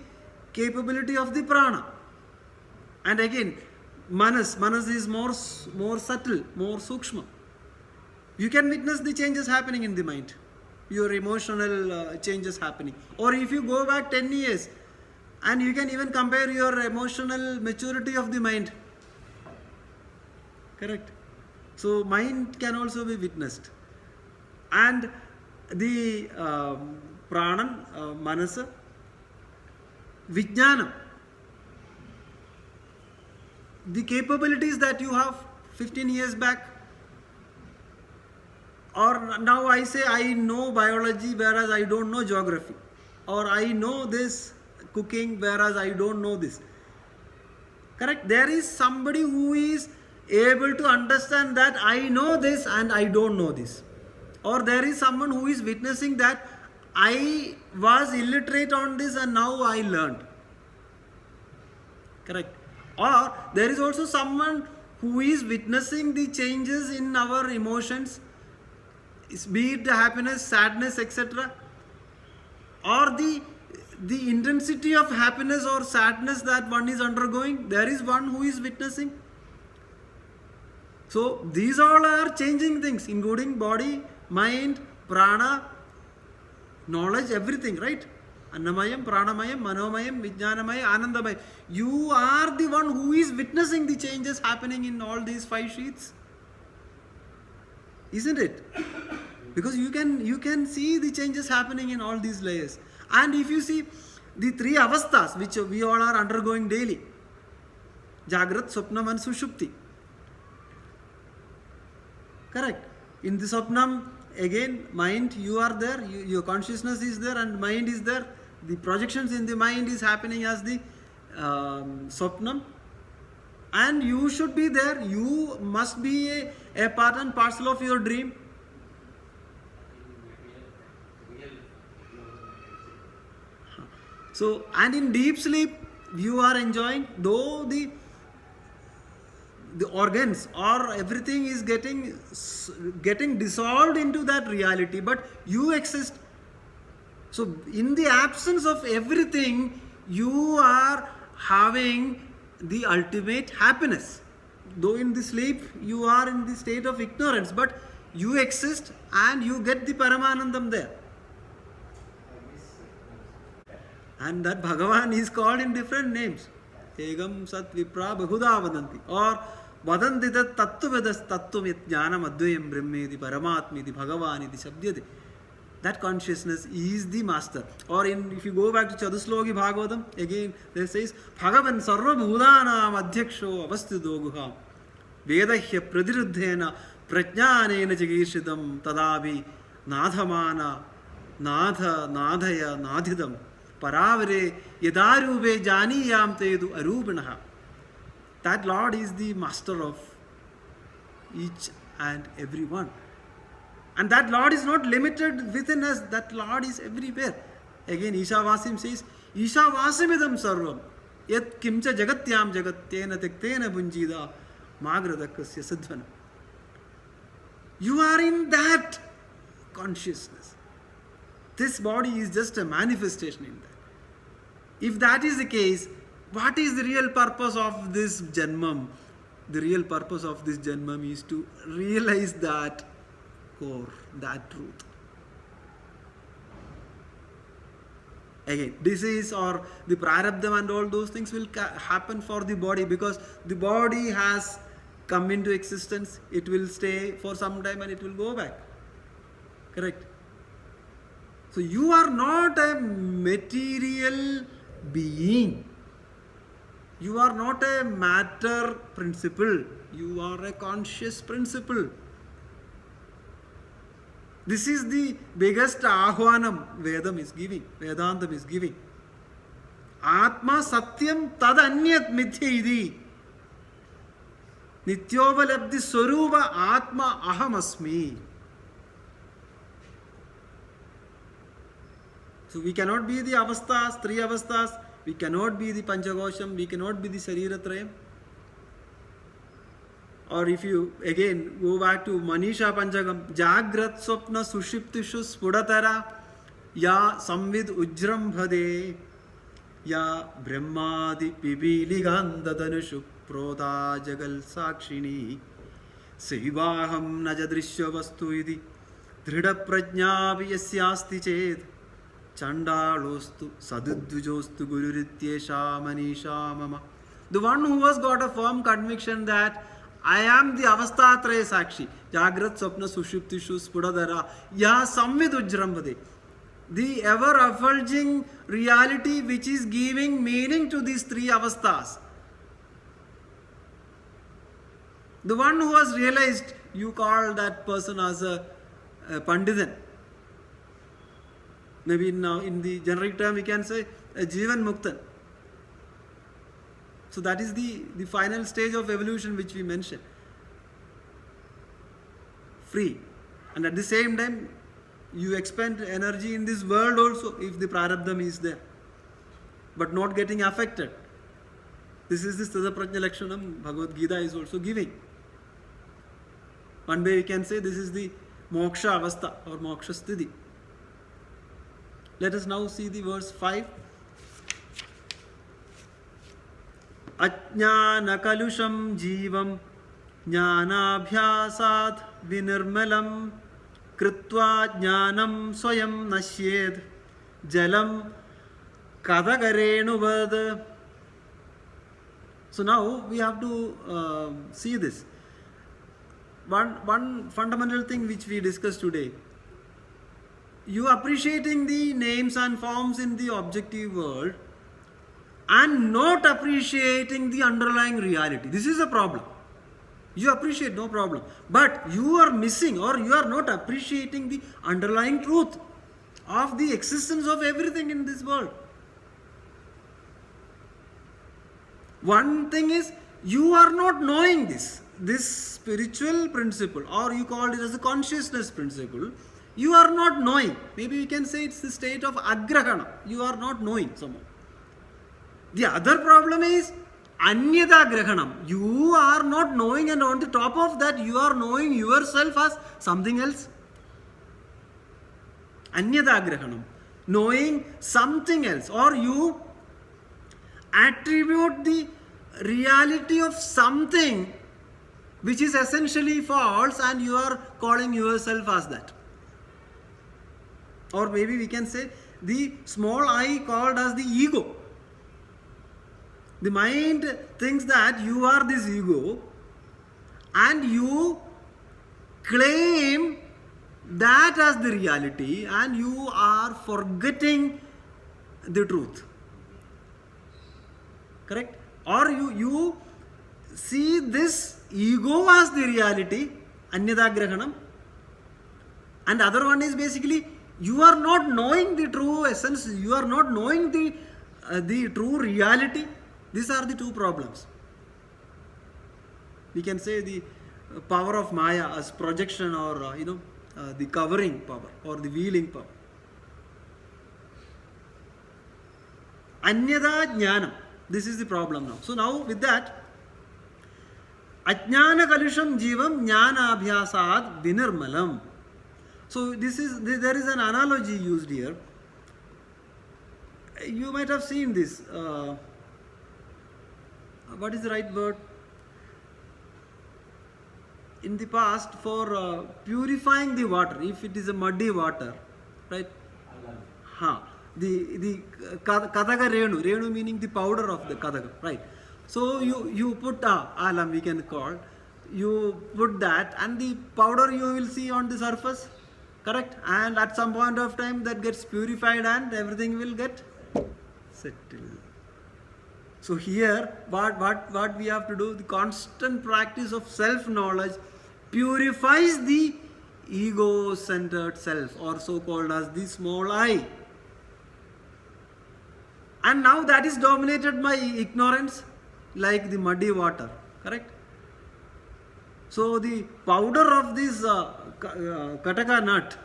capability of the prana. And again, manas is more subtle, more sukshma. You can witness the changes happening in the mind, your emotional changes happening. Or if you go back 10 years, and you can even compare your emotional maturity of the mind. Correct? So mind can also be witnessed. And the pranan, manasa, vijnanam, the capabilities that you have 15 years back, or now I say I know biology whereas I don't know geography, or I know this cooking whereas I don't know this. Correct? There is somebody who is able to understand that I know this and I don't know this. Or there is someone who is witnessing that I was illiterate on this and now I learned. Correct? Or there is also someone who is witnessing the changes in our emotions, be it the happiness, sadness, etc. Or the intensity of happiness or sadness that one is undergoing, there is one who is witnessing. So these all are changing things, including body, mind, prana, knowledge, everything, right? Annamayam, Pranamayam, Manomayam, Vijnanamayam, Anandamayam. You are the one who is witnessing the changes happening in all these 5 sheets. Isn't it? Because you can see the changes happening in all these layers. And if you see the 3 avasthas which we all are undergoing daily, Jagrat, Swapnam and Sushupti. Correct? In the Swapnam, again, mind, you are there, your consciousness is there and mind is there. The projections in the mind is happening as the Swapnam. And you should be there. You must be a part and parcel of your dream. So, and in deep sleep, you are enjoying, though the organs or everything is getting dissolved into that reality, but you exist. So in the absence of everything, you are having the ultimate happiness. Though in the sleep you are in the state of ignorance, but you exist and you get the Paramanandam there. And that Bhagavan is called in different names. Egam Sat Vipra Bahuda Vadanti, or Vadanti Tat Tattvadas Tattvamit Jnanam Advayam Brahmedi Paramatmidi Bhagavani Shabdyade. That consciousness is the master. Or if you go back to Chadusloki Bhagavatam, again there says Bhagavan Sarva Bhudanam Adhyaksho Avasthido Guham Vedahya Pradiruddhena Prajnanena Jagishidam Tadavi Nadhamana Nadhaya Nadhidam Paravare Yadarube Janiyam Tedu Arubanaha. That Lord is the master of each and every one. And that Lord is not limited within us. That Lord is everywhere. Again, Ishavasim says, Ishavasimidam sarvam yat kimcha jagatyam jagatyena tektena bunjida magradakasya sadhvana. You are in that consciousness. This body is just a manifestation in that. If that is the case, what is the real purpose of this Janmam? The real purpose of this Janmam is to realize that core, that truth. Again, disease or the prarabdham and all those things will happen for the body, because the body has come into existence. It will stay for some time and it will go back. Correct? So you are not a material being. You are not a matter principle. You are a conscious principle. This is the biggest ahvanam Vedam is giving, Vedantam is giving. Atma Satyam Tad Anyat Mithya Idi. Nityobalabdhi Swarupa Atma Aham Asmi. So we cannot be the avasthas, three avasthas, we cannot be the Panchakosham, we cannot be the Sariratrayam. Or if you again go back to Manisha Panchagam, Jagrat Swapna Sushiptishu Spudatara Ya Samvid Ujram Bhade Ya Brahmadi Pibili Gandhadanushu Prota Jagal Sakshini Sevaham Najadrishya Vastu Idi Dhrida Prajnavi Yasyasti Ched Chandalostu Sadudvujostu Gururityesha Manisha Mama. The one who has got a firm conviction that I am the Avasthatraya Sakshi, Jagrat Swapna Sushuptishu Spudadara, Ya Samvid Ujrambade. The ever effulging reality which is giving meaning to these three avasthas. The one who has realized, you call that person as a Panditan. Maybe now in the generic term we can say a Jivan Muktan. So that is the final stage of evolution which we mentioned. Free. And at the same time, you expend energy in this world also if the prarabdham is there. But not getting affected. This is the Sthita Prajna Lakshanam Bhagavad Gita is also giving. One way we can say this is the Moksha Avastha or Moksha Sthiti. Let us now see the verse 5. Ajnana kalusham jivam jnanabhyasat vinirmalam kritva jnanam swayam nashyed jalam kadagarenuvad. So now we have to see this. One fundamental thing which we discussed today. You appreciating the names and forms in the objective world and not appreciating the underlying reality. This is a problem. You appreciate, no problem. But you are missing or you are not appreciating the underlying truth of the existence of everything in this world. One thing is, you are not knowing this spiritual principle, or you call it as a consciousness principle. You are not knowing. Maybe we can say it's the state of agrahana. You are not knowing somehow. The other problem is anyada grahanam. You are not knowing, and on the top of that you are knowing yourself as something else. Anyada grahanam. Knowing something else, or you attribute the reality of something which is essentially false and you are calling yourself as that. Or maybe we can say the small I called as the ego. The mind thinks that you are this ego and you claim that as the reality and you are forgetting the truth. Correct? Or you see this ego as the reality, anyada grahanam, and other one is basically you are not knowing the true essence, you are not knowing the true reality. These are the two problems. We can say the power of Maya as projection or the covering power or the veiling power. Anyada jnanam. This is the problem now. So now with that, ajnana kalusham jivam jnana abhyasad vinirmalam. So there is an analogy used here. You might have seen this. What is the right word? In the past, for purifying the water, if it is a muddy water, right? The kadaga renu meaning the powder of the kadaga, right? So you put alam, we can call, you put that and the powder you will see on the surface, correct? And at some point of time that gets purified and everything will get settled. So here what we have to do, the constant practice of self-knowledge purifies the ego-centered self, or so called as the small I. And now that is dominated by ignorance, like the muddy water, correct? So the powder of this kataka nut,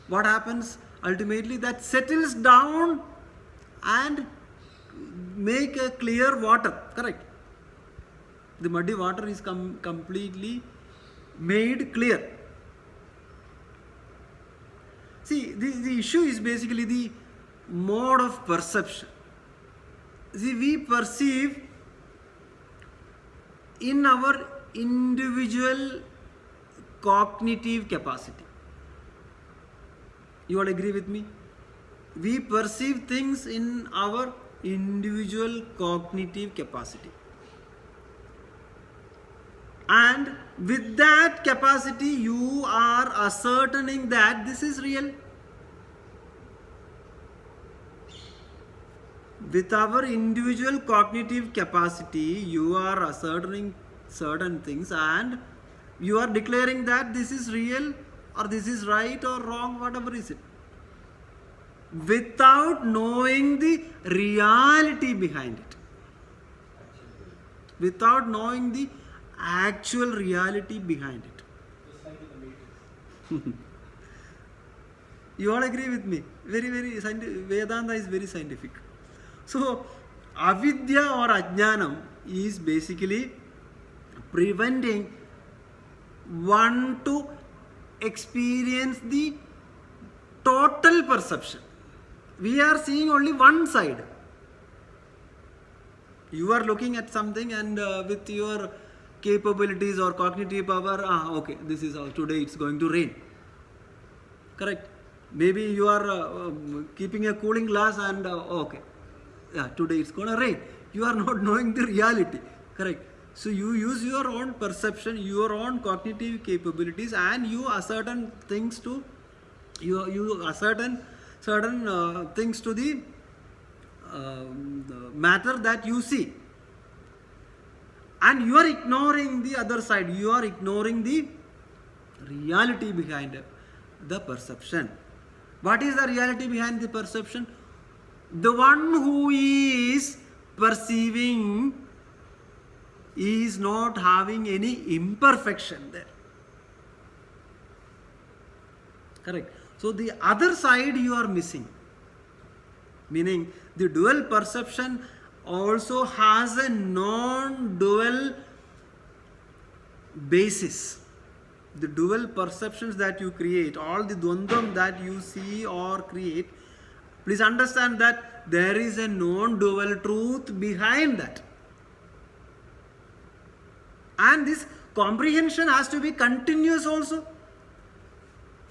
what happens ultimately? That settles down and make a clear water, correct? The muddy water is completely made clear. See, the issue is basically the mode of perception. See, we perceive in our individual cognitive capacity. You all agree with me? We perceive things in our individual cognitive capacity. And with that capacity, you are ascertaining that this is real. With our individual cognitive capacity, you are ascertaining certain things and you are declaring that this is real or this is right or wrong, whatever is it. Without knowing the reality behind it. Without knowing the actual reality behind it. Just like in the Matrix. You all agree with me? Very, very scientific. Vedanta is very scientific. So, avidya or ajnanam is basically preventing one to experience the total perception. We are seeing only one side. You are looking at something and with your capabilities or cognitive power, okay, this is how today it's going to rain. Correct? Maybe you are keeping a cooling glass and okay, yeah, today it's going to rain. You are not knowing the reality. Correct? So you use your own perception, your own cognitive capabilities, and you ascertain things to you ascertain certain things to the matter that you see. And you are ignoring the other side. You are ignoring the reality behind the perception. What is the reality behind the perception? The one who is perceiving is not having any imperfection there. Correct. So the other side you are missing. Meaning the dual perception also has a non-dual basis. The dual perceptions that you create, all the dvandvam that you see or create, please understand that there is a non-dual truth behind that. And this comprehension has to be continuous also.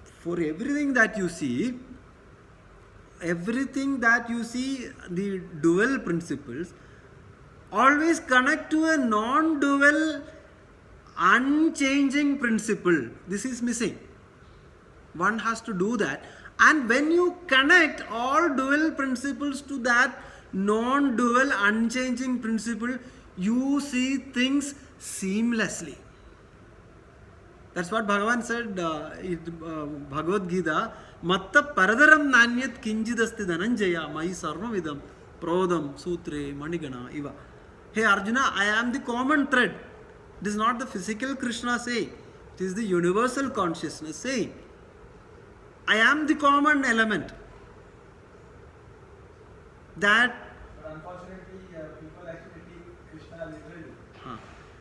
For everything that you see, the dual principles always connect to a non-dual unchanging principle. This is missing. One has to do that. And when you connect all dual principles to that non-dual unchanging principle, you see things seamlessly. That's what Bhagavan said in Bhagavad Gita. Matta paradaram nanyat kinjidasti dhananjaya mai sarvavidam prodam sutre manigana iva. Hey Arjuna, I am the common thread. It is not the physical Krishna saying. It is the universal consciousness saying. I am the common element. That. But unfortunately, people actually take Krishna literally.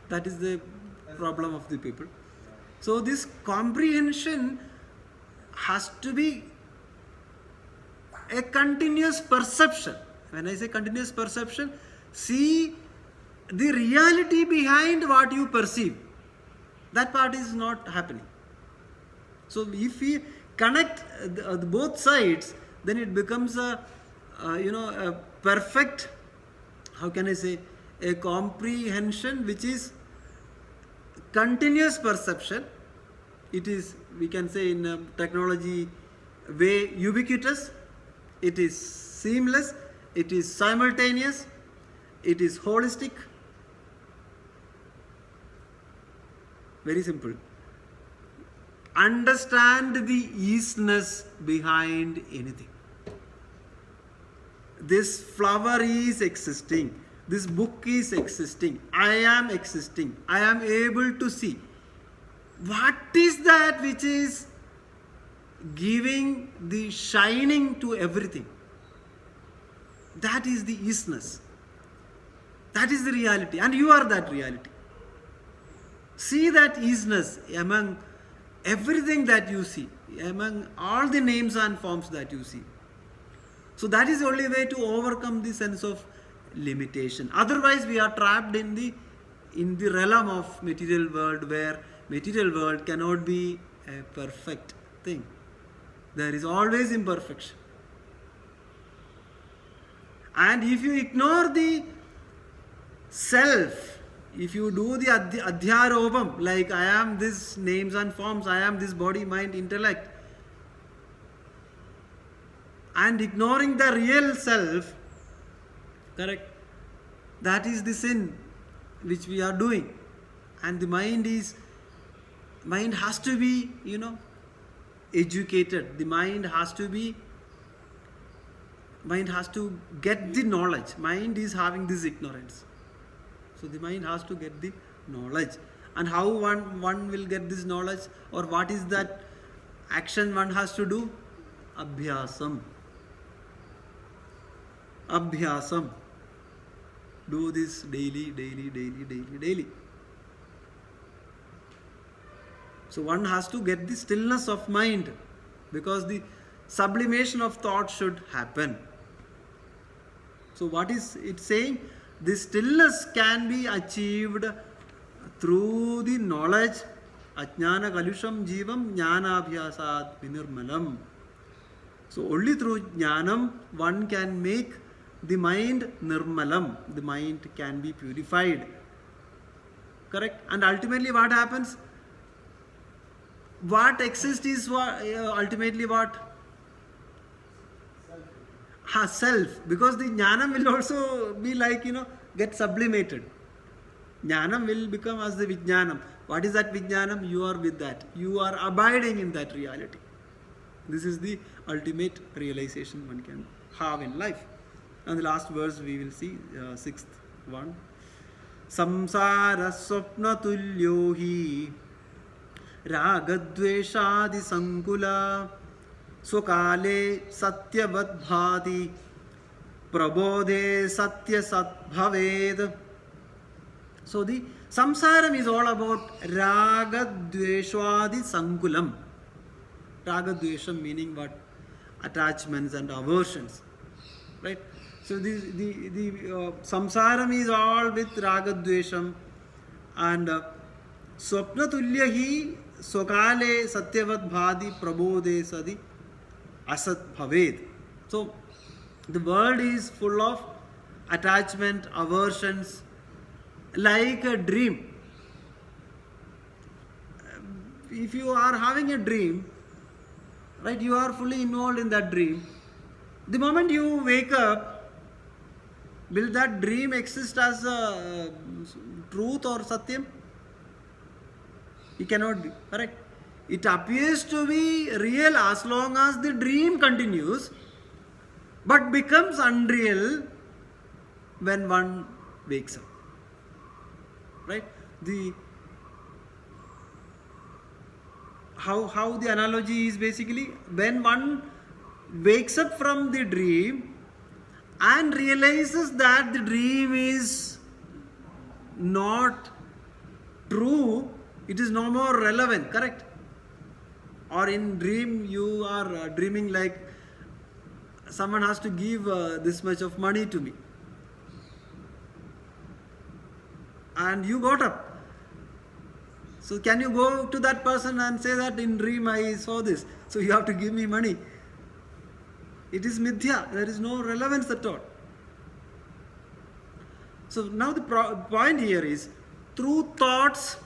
That is the problem of the people. So this comprehension has to be a continuous perception. When I say continuous perception, see the reality behind what you perceive. That part is not happening. So if we connect both sides, then it becomes a perfect, how can I say, a comprehension which is continuous perception. It is, we can say in technology way, ubiquitous. It is seamless. It is simultaneous. It is holistic. Very simple. Understand the easiness behind anything. this flower is existing, this book is existing, I am existing, I am able to see. What is that which is giving the shining to everything? That is the isness. That is the reality, and you are that reality. See that isness among everything that you see, among all the names and forms that you see. So that is the only way to overcome the sense of limitation. Otherwise, we are trapped in the realm of material world, where material world cannot be a perfect thing. There is always imperfection. And if you ignore the self, if you do the adhyarobam, like I am this names and forms, I am this body, mind, intellect, and ignoring the real self, correct, that is the sin which we are doing. And the mind has to be, educated. The mind has to get the knowledge. Mind is having this ignorance. So the mind has to get the knowledge. And how one will get this knowledge, or what is that action one has to do? Abhyasam. Abhyasam. Do this daily. So one has to get the stillness of mind, because the sublimation of thought should happen. So what is it saying? This stillness can be achieved through the knowledge. Ajnana kalusham jivam jnanabhyasat vinirmalam. So only through jnanam one can make the mind nirmalam. The mind can be purified. Correct? And ultimately what happens? What exists is ultimately what? Self. Because the jnanam will also be like, get sublimated. Jnanam will become as the vijnanam. What is that vijnanam? You are with that. You are abiding in that reality. This is the ultimate realization one can have in life. And the last verse we will see, sixth one. Samsara swapna tulyo hi ragadveshadi sankula swakale satyavat bhati prabodhe satya satbhaved. So the samsaram is all about ragadveshadi sankulam. Ragadvesham meaning what? Attachments and aversions. Right? So the samsaram is all with ragadvesham, and swapna tulya hi swakale satyavat bhadi prabodhe sadi asat bhaved. So the world is full of attachment, aversions, like a dream. If you are having a dream, right, you are fully involved in that dream. The moment you wake up, will that dream exist as a truth or satyam? It cannot be, correct? It appears to be real as long as the dream continues, but becomes unreal when one wakes up. Right? How the analogy is basically, when one wakes up from the dream and realizes that the dream is not true, it is no more relevant, correct? Or in dream you are dreaming like someone has to give this much of money to me, and you got up. So can you go to that person and say that in dream I saw this, so you have to give me money? It is mithya. There is no relevance at all. So now the point here is, through thoughts,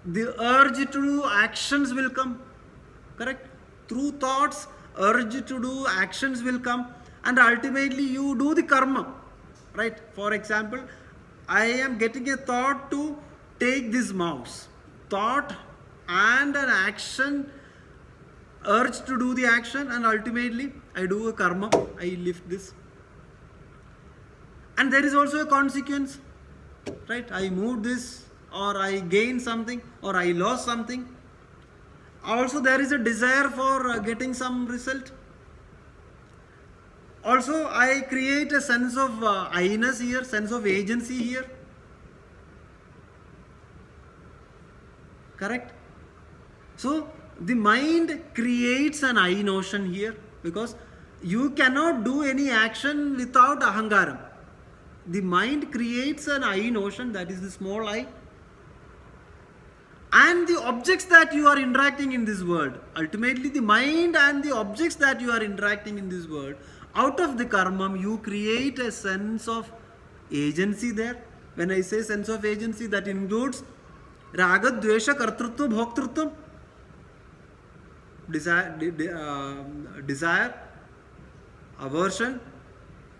the urge to do actions will come. Correct? Through thoughts, urge to do actions will come, and ultimately you do the karma. Right? For example, I am getting a thought to take this mouse. Thought and an action urge to do the action, and ultimately I do a karma, I lift this. And there is also a consequence, right? I moved this, or I gained something, or I lost something. Also there is a desire for getting some result. Also I create a sense of I-ness here, sense of agency here. Correct? So the mind creates an I notion here, because you cannot do any action without ahankaram. The mind creates an I notion, that is the small I. And the objects that you are interacting in this world, ultimately the mind and the objects that you are interacting in this world, out of the karma you create a sense of agency there. When I say sense of agency, that includes raga, dvesha, kartrutva, bhoktrutva, desire, aversion,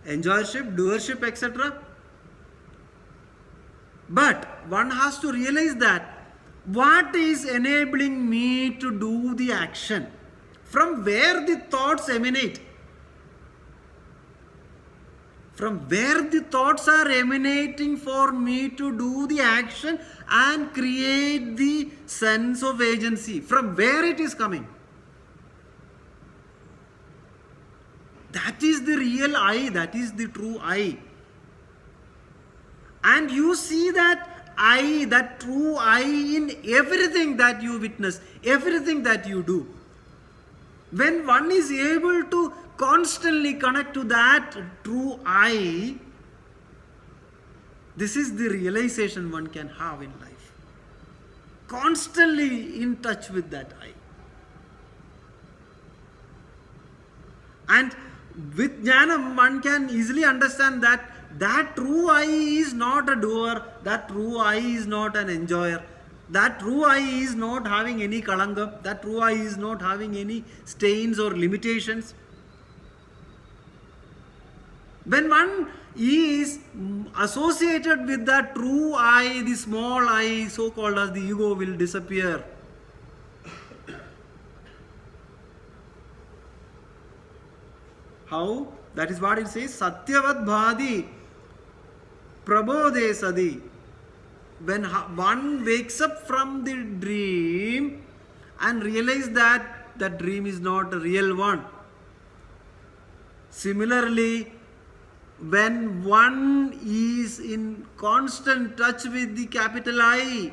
enjoyership, doership, etc. But one has to realize that what is enabling me to do the action? From where the thoughts emanate? From where the thoughts are emanating for me to do the action and create the sense of agency? From where it is coming? That is the real I, that is the true I. And you see that I, that true I, in everything that you witness, everything that you do. When one is able to constantly connect to that true I, this is the realization one can have in life. Constantly in touch with that I. And with jnanam, one can easily understand that that true I is not a doer, that true I is not an enjoyer, that true I is not having any kalangam, that true I is not having any stains or limitations. When one is associated with that true I, the small I, so called as the ego, will disappear. How? That is what it says. Satyavat bhadi prabodhe sadi. When one wakes up from the dream and realizes that the dream is not a real one. Similarly, when one is in constant touch with the capital I,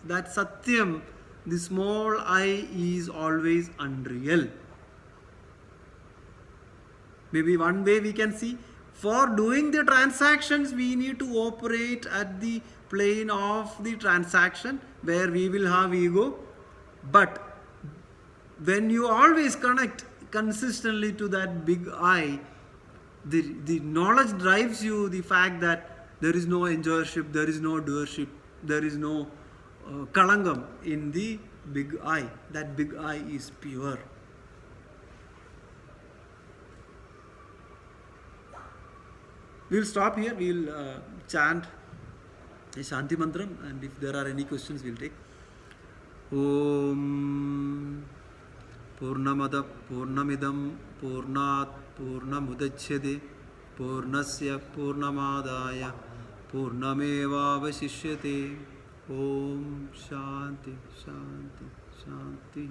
that Satyam, the small I, is always unreal. Maybe one way we can see, for doing the transactions, we need to operate at the plane of the transaction where we will have ego. But when you always connect consistently to that big I, the knowledge drives you, the fact that there is no enjoyership, there is no doership, there is no kalangam in the big I. That big I is pure. We will stop here. We will chant a Shanti Mantram, and if there are any questions, we will take. Om Purnamada Purnamidam Purnat Purnamudachyate Purnasya Purnamadaya Purnameva Vasishyate. Om Shanti Shanti Shanti.